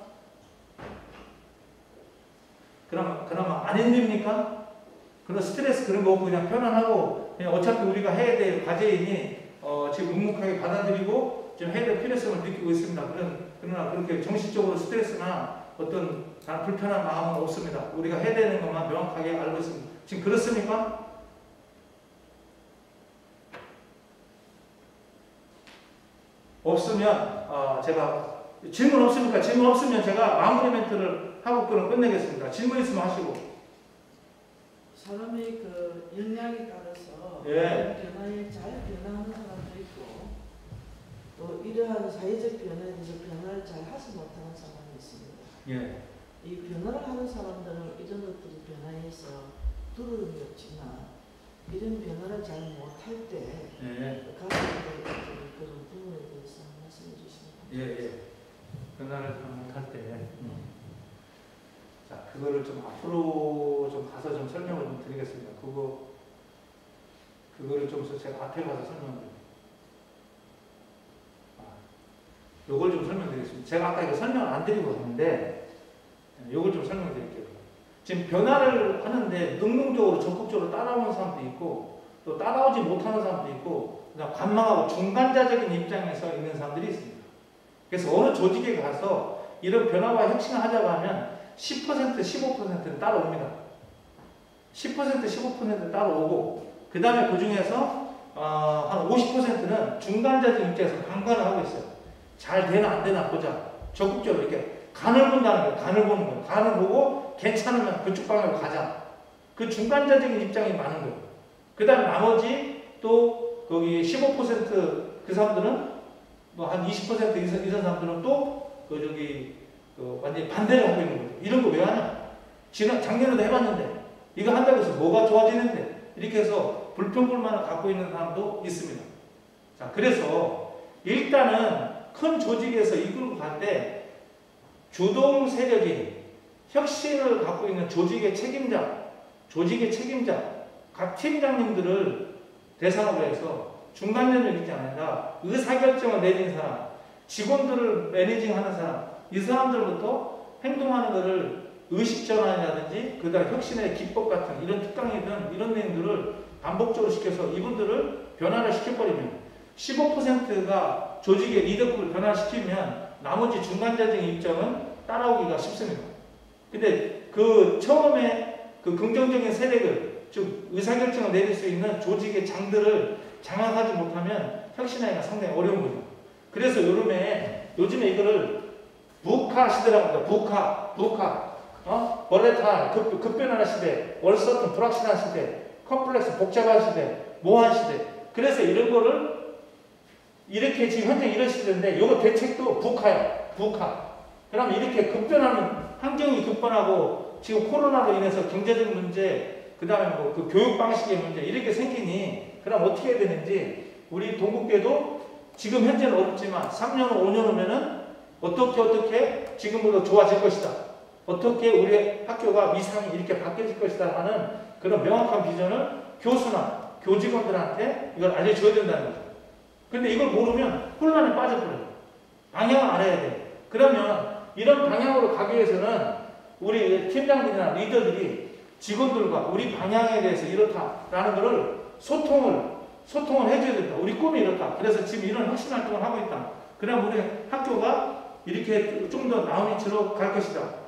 그러면 안 힘듭니까? 그런 스트레스 그런 거 없고 그냥 편안하고, 그냥 어차피 우리가 해야 될 과제이니 지금 묵묵하게 받아들이고 좀 해야 될 필요성을 느끼고 있습니다. 그러나 그렇게 정신적으로 스트레스나 어떤 불편한 마음은 없습니다. 우리가 해야 되는 것만 명확하게 알고 있습니다. 지금 그렇습니까? 없으면 제가 질문 없습니까? 질문 없으면 제가 마무리 멘트를 하고 끝내겠습니다. 질문 있으면 하시고. 사람의 그 역량에 따라서 예. 변화에 잘 변화하는 사람도 있고 또 이러한 사회적 변화에 대해서 변화를 잘 하지 못하는 사람이 있습니다. 예. 이 변화를 하는 사람들은 이런 것들이 변화해서 두려움이 없지만 이런 변화를 잘 못할 때 예. 가족들의 그런 부분에 대해서 말씀해 주십니다. 예. 변화를 못할 때. 자, 그거를 좀 앞으로 좀 가서 좀 설명을 좀 드리겠습니다. 그거를 좀 제가 앞에 가서 설명드릴게요. 요걸 좀 설명드리겠습니다. 제가 아까 이거 설명을 안 드리고 갔는데, 요걸 좀 설명드릴게요. 지금 변화를 하는데 능동적으로 적극적으로 따라오는 사람도 있고, 또 따라오지 못하는 사람도 있고, 그다음 관망하고 중간자적인 입장에서 있는 사람들이 있습니다. 그래서 어느 조직에 가서 이런 변화와 혁신을 하자고 하면 10%, 15%는 따라옵니다. 10%, 15%는 따라오고, 그 다음에 그 중에서 한 50%는 중간자적 입장에서 방관을 하고 있어요. 잘 되나 안 되나 보자. 적극적으로 이렇게 간을 본다는 거예요. 간을 보는 거예요. 간을 보고 괜찮으면 그쪽 방향으로 가자. 그 중간자적인 입장이 많은 거예요. 그 다음에 나머지 또 거기 15% 그 사람들은 뭐 한 20% 이상 사람들은 또 완전히 반대를 하고 있는 거예요. 이런 거 왜 하냐? 작년에도 해봤는데 이거 한다고 해서 뭐가 좋아지는데 이렇게 해서 불평불만을 갖고 있는 사람도 있습니다. 자, 그래서 일단은 큰 조직에서 이끌고 갈 때 주동 세력이 혁신을 갖고 있는 조직의 책임자, 각 팀장님들을 대상으로 해서 중간자적 입장이 아니라 의사결정을 내린 사람, 직원들을 매니징하는 사람, 이 사람들부터 행동하는 것을 의식전환이라든지 그다음 혁신의 기법 같은 이런 특강이든 이런 내용들을 반복적으로 시켜서 이분들을 변화를 시켜버리면 15%가 조직의 리더급을 변화시키면 나머지 중간자적인 입장은 따라오기가 쉽습니다. 근데 그 처음에 그 긍정적인 세력을 즉 의사결정을 내릴 수 있는 조직의 장들을 장악하지 못하면 혁신하기가 상당히 어려운 거죠. 그래서 요즘에 이거를 부카 시대라고 합니다. 부카. 벌레타, 급변하는 시대, 월서튼 불확실한 시대, 컴플렉스 복잡한 시대, 모호한 시대. 그래서 이런 거를 이렇게 지금 현재 이런 시대인데 요거 대책도 부카야. 그럼 이렇게 급변하는 환경이 급변하고 지금 코로나로 인해서 경제적 문제, 그 다음에 뭐 그 교육 방식의 문제 이렇게 생기니 그럼 어떻게 해야 되는지 우리 동국대도 지금 현재는 어렵지만 3년 후 5년 후면은 어떻게 지금보다 좋아질 것이다. 어떻게 우리 학교가 위상이 이렇게 바뀌어질 것이다 하는 그런 명확한 비전을 교수나 교직원들한테 이걸 알려줘야 된다는 거죠. 근데 이걸 모르면 혼란에 빠져버려요. 방향을 알아야 돼. 그러면 이런 방향으로 가기 위해서는 우리 팀장들이나 리더들이 직원들과 우리 방향에 대해서 이렇다라는 것을 소통을 해줘야 된다. 우리 꿈이 이렇다. 그래서 지금 이런 혁신 활동을 하고 있다. 그럼 우리 학교가 이렇게 좀 더 나은 위치로 갈 것이다.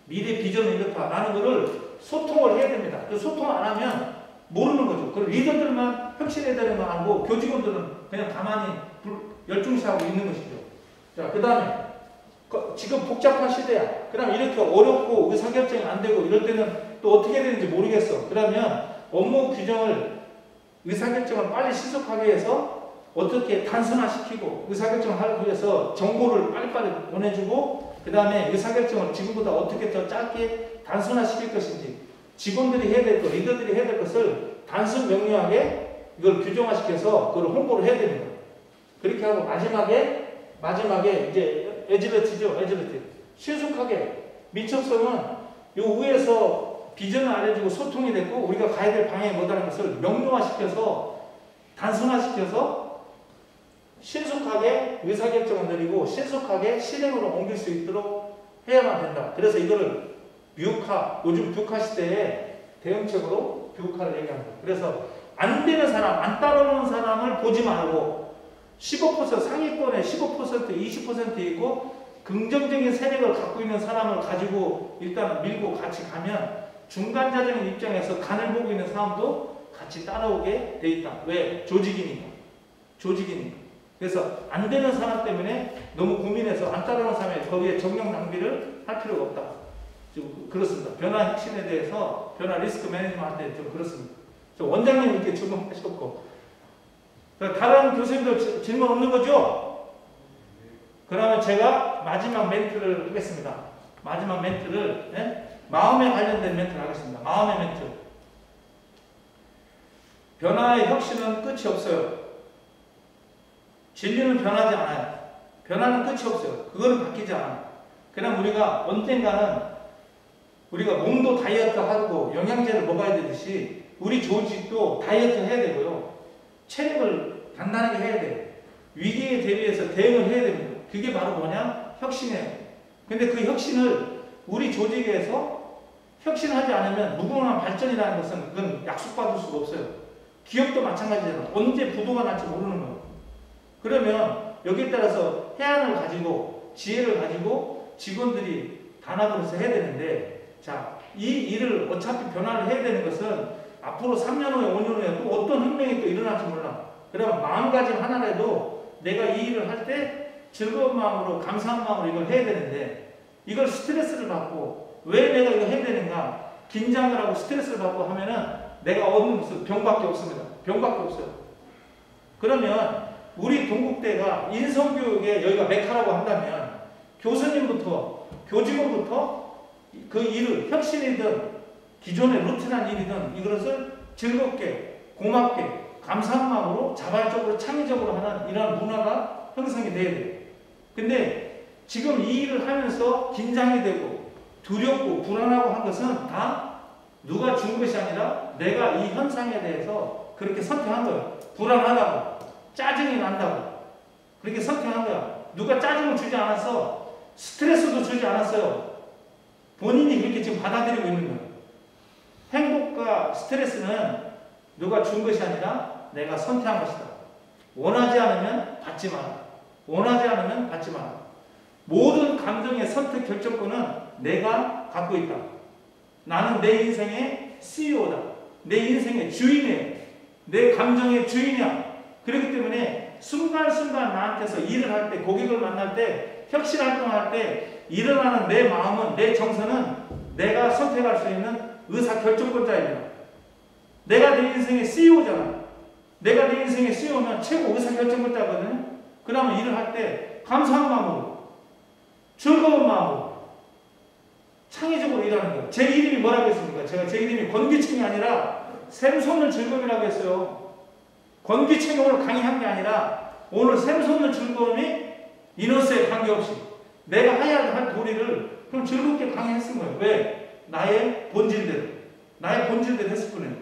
미래 비전은 이렇다라는 것을 소통을 해야 됩니다. 그 소통 안 하면 모르는 거죠. 그리고 리더들만 혁신해야 되는 거 알고 교직원들은 그냥 가만히 열중시하고 있는 것이죠. 자, 그 다음에 지금 복잡한 시대야. 그럼 이렇게 어렵고 의사결정이 안 되고 이럴 때는 또 어떻게 해야 되는지 모르겠어. 그러면 업무 규정을 의사결정을 빨리 신속하게 해서 어떻게 단순화시키고 의사결정을 하기 위해서 정보를 빨리빨리 보내주고 그 다음에 의사결정을 지금보다 어떻게 더 짧게 단순화시킬 것인지 직원들이 해야 될 것, 리더들이 해야 될 것을 단순 명료하게 이걸 규정화시켜서 그걸 홍보를 해야 됩니다. 그렇게 하고 마지막에 이제 에질러티죠. 신속하게 민첩성은 요 위에서 비전을 알려주고 소통이 됐고 우리가 가야 될 방향이 뭐다는 것을 명료화시켜서 단순화시켜서 신속하게 의사결정을 내리고 신속하게 실행으로 옮길 수 있도록 해야만 된다. 그래서 이거를 뷰카, 요즘 뷰카 시대에 대응책으로 뷰카를 얘기합니다. 그래서 안 되는 사람, 안 따라오는 사람을 보지 말고 15% 상위권에 15%, 20% 있고 긍정적인 세력을 갖고 있는 사람을 가지고 일단 밀고 같이 가면 중간자적인 입장에서 간을 보고 있는 사람도 같이 따라오게 돼 있다. 왜? 조직이니까. 그래서 안 되는 사람 때문에 너무 고민해서 안 따라오는 사람이 거기에 정력 낭비를 할 필요가 없다. 좀 그렇습니다. 변화 혁신에 대해서 변화 리스크 매니지먼트한테 좀 그렇습니다. 원장님 이렇게 질문하셨고 다른 교수님도 질문 없는 거죠? 그러면 제가 마지막 멘트를 하겠습니다. 마지막 멘트를 마음에 관련된 멘트를 하겠습니다. 마음의 멘트. 변화의 혁신은 끝이 없어요. 진리는 변하지 않아요. 변화는 끝이 없어요. 그거는 바뀌지 않아요. 그냥 우리가 언젠가는 우리가 몸도 다이어트 하고 영양제를 먹어야 되듯이 우리 조직도 다이어트 해야 되고요. 체력을 단단하게 해야 돼요. 위기에 대비해서 대응을 해야 됩니다. 그게 바로 뭐냐? 혁신이에요. 근데 그 혁신을 우리 조직에서 혁신하지 않으면 무궁한 발전이라는 것은 그건 약속받을 수가 없어요. 기업도 마찬가지잖아. 언제 부도가 날지 모르는 거예요. 그러면 여기에 따라서 해안을 가지고 지혜를 가지고 직원들이 단합을 해서 해야 되는데 자, 이 일을 어차피 변화를 해야 되는 것은 앞으로 3년 후에 5년 후에 또 어떤 혁명이 또 일어날지 몰라. 그러면 마음가짐 하나라도 내가 이 일을 할 때 즐거운 마음으로 감사한 마음으로 이걸 해야 되는데 이걸 스트레스를 받고 왜 내가 이거 해야 되는가 긴장을 하고 스트레스를 받고 하면은 내가 얻는 것은 병밖에 없습니다. 병밖에 없어요. 그러면 우리 동국대가 인성교육에 여기가 메카라고 한다면 교수님부터 교직원부터 그 일을 혁신이든 기존의 루틴한 일이든 이것을 즐겁게 고맙게 감사한 마음으로 자발적으로 창의적으로 하는 이러한 문화가 형성이 돼야 돼요. 근데 지금 이 일을 하면서 긴장이 되고 두렵고 불안하고 한 것은 다 누가 준 것이 아니라 내가 이 현상에 대해서 그렇게 선택한 거예요. 불안하다고 짜증이 난다고 그렇게 선택한 거야. 누가 짜증을 주지 않았어. 스트레스도 주지 않았어요. 본인이 그렇게 지금 받아들이고 있는 거예요. 행복과 스트레스는 누가 준 것이 아니라 내가 선택한 것이다. 원하지 않으면 받지 마라. 원하지 않으면 받지 마라. 모든 감정의 선택 결정권은 내가 갖고 있다. 나는 내 인생의 CEO다. 내 인생의 주인이에요. 내 감정의 주인이야. 그렇기 때문에 순간순간 나한테서 일을 할 때, 고객을 만날 때, 혁신활동할 때 일어나는 내 마음은, 내 정서는 내가 선택할 수 있는 의사결정권자입니다. 내가 내 인생의 CEO잖아. 내가 내 인생의 CEO면 최고 의사결정권자거든요. 그러면 일을 할 때 감사한 마음으로, 즐거운 마음으로, 창의적으로 일하는 거예요. 제 이름이 뭐라고 했습니까? 제 이름이 권기층이 아니라 샘솟는 즐거움이라고 했어요. 권기층이 오늘 강의한 게 아니라 오늘 샘솟는 즐거움이 인원수에 관계없이 내가 해야 할 도리를 그럼 즐겁게 강의했은 거예요. 왜? 나의 본질대로. 나의 본질대로 했을 뿐이에요.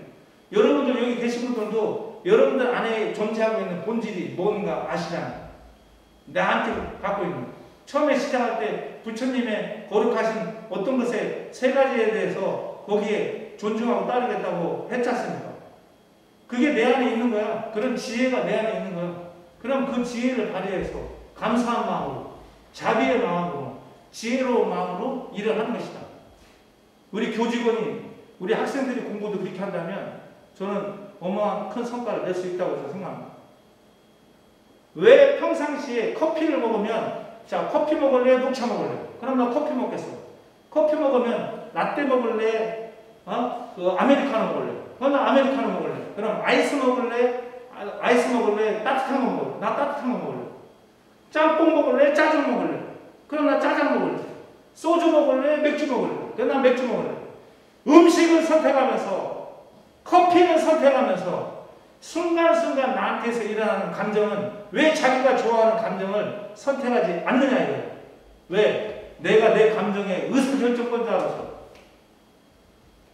여러분들 여기 계신 분들도 여러분들 안에 존재하고 있는 본질이 뭔가 아시잖아요. 나한테 갖고 있는 거예요. 처음에 시작할 때 부처님의 거룩하신 어떤 것에 세 가지에 대해서 거기에 존중하고 따르겠다고 했지 않습니까? 그게 내 안에 있는 거야. 그런 지혜가 내 안에 있는 거야. 그럼 그 지혜를 발휘해서 감사한 마음으로, 자비의 마음으로, 지혜로운 마음으로 일을 하는 것이다. 우리 교직원이, 우리 학생들이 공부도 그렇게 한다면 저는 어마어마한 큰 성과를 낼 수 있다고 저는 생각합니다. 왜 평상시에 커피를 먹으면 자, 커피 먹을래? 녹차 먹을래? 그럼 나 커피 먹겠어. 커피 먹으면 라떼 먹을래? 그 아메리카노 먹을래? 그럼 나 아메리카노 먹을래? 그럼 아이스 먹을래? 아이스 먹을래? 따뜻한 거 먹을래? 나 따뜻한 거 먹을래? 짬뽕 먹을래? 짜장 먹을래? 그럼 나 짜장 먹을래? 소주 먹을래? 맥주 먹을래? 그럼 나 맥주 먹을래? 음식을 선택하면서 커피를 선택하면서 순간순간 나한테서 일어나는 감정은 왜 자기가 좋아하는 감정을 선택하지 않느냐 이거예요. 왜? 내가 내 감정의 의사결정권자로서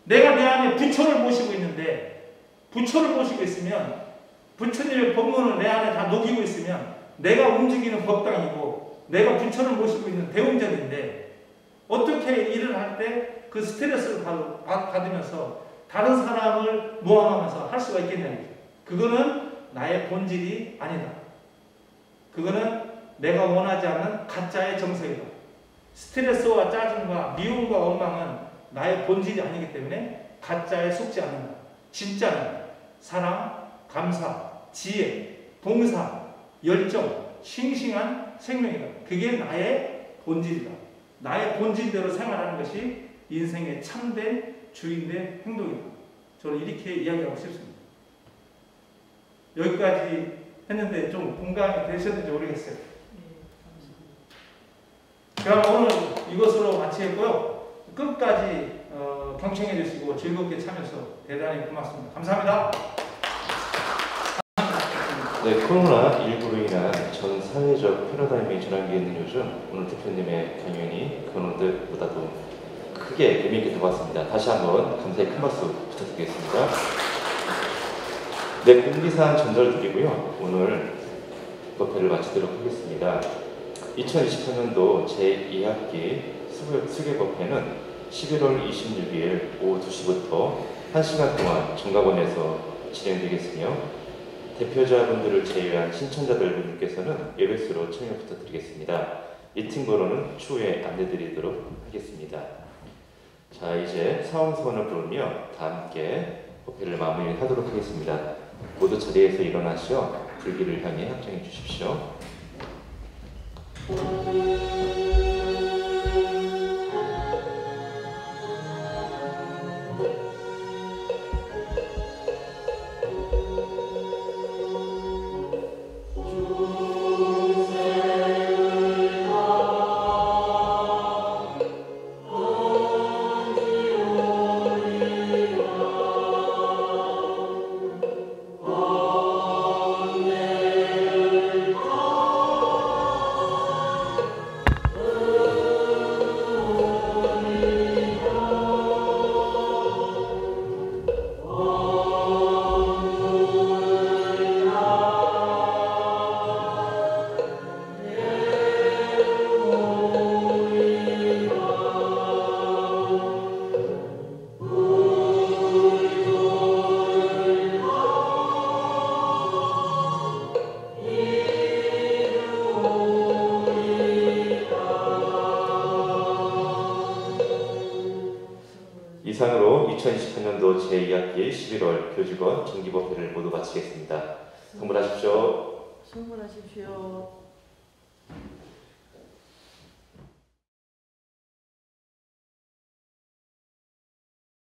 내가 내 안에 부처를 모시고 있는데 부처를 모시고 있으면 부처님의 법문을 내 안에 다 녹이고 있으면 내가 움직이는 법당이고 내가 부처를 모시고 있는 대웅전인데 어떻게 일을 할 때 그 스트레스를 받으면서 다른 사람을 모함하면서 할 수가 있겠냐는 거죠. 그거는 나의 본질이 아니다. 그거는 내가 원하지 않는 가짜의 정서이다. 스트레스와 짜증과 미움과 원망은 나의 본질이 아니기 때문에 가짜에 속지 않는다. 진짜는 사랑, 감사, 지혜, 봉사, 열정, 싱싱한 생명이다. 그게 나의 본질이다. 나의 본질대로 생활하는 것이 인생의 참된 주인된 행동이다. 저는 이렇게 이야기하고 싶습니다. 여기까지 했는데 좀 공감이 되셨는지 모르겠어요. 그럼 오늘 이것으로 마치겠고요. 끝까지 경청해 주시고 즐겁게 참여해서 대단히 고맙습니다. 감사합니다. 네, 코로나19로 인한 전 사회적 패러다임이 전환기에 있는 요즘 오늘 대표님의 강연이 그보다도 크게 의미있게 들어봤습니다. 다시 한번 감사의 큰 박수 부탁드리겠습니다. 네, 공지사항 전달드리고요. 오늘 법회를 마치도록 하겠습니다. 2024년도 제2학기 수계법회는 11월 26일 오후 2시부터 1시간 동안 정각원에서 진행되겠으며 대표자분들을 제외한 신청자들분들께서는 예배수로 참여 부탁드리겠습니다. 미팅 번호는 추후에 안내드리도록 하겠습니다. 자, 이제 사원서원을 부르며 다 함께 법회를 마무리하도록 하겠습니다. 모두 자리에서 일어나시어 불기를 향해 합장해 주십시오. 이상으로 2024년도 제2학기 11월 교직원 정기법회를 모두 마치겠습니다. 성불하십시오. 성불하십시오.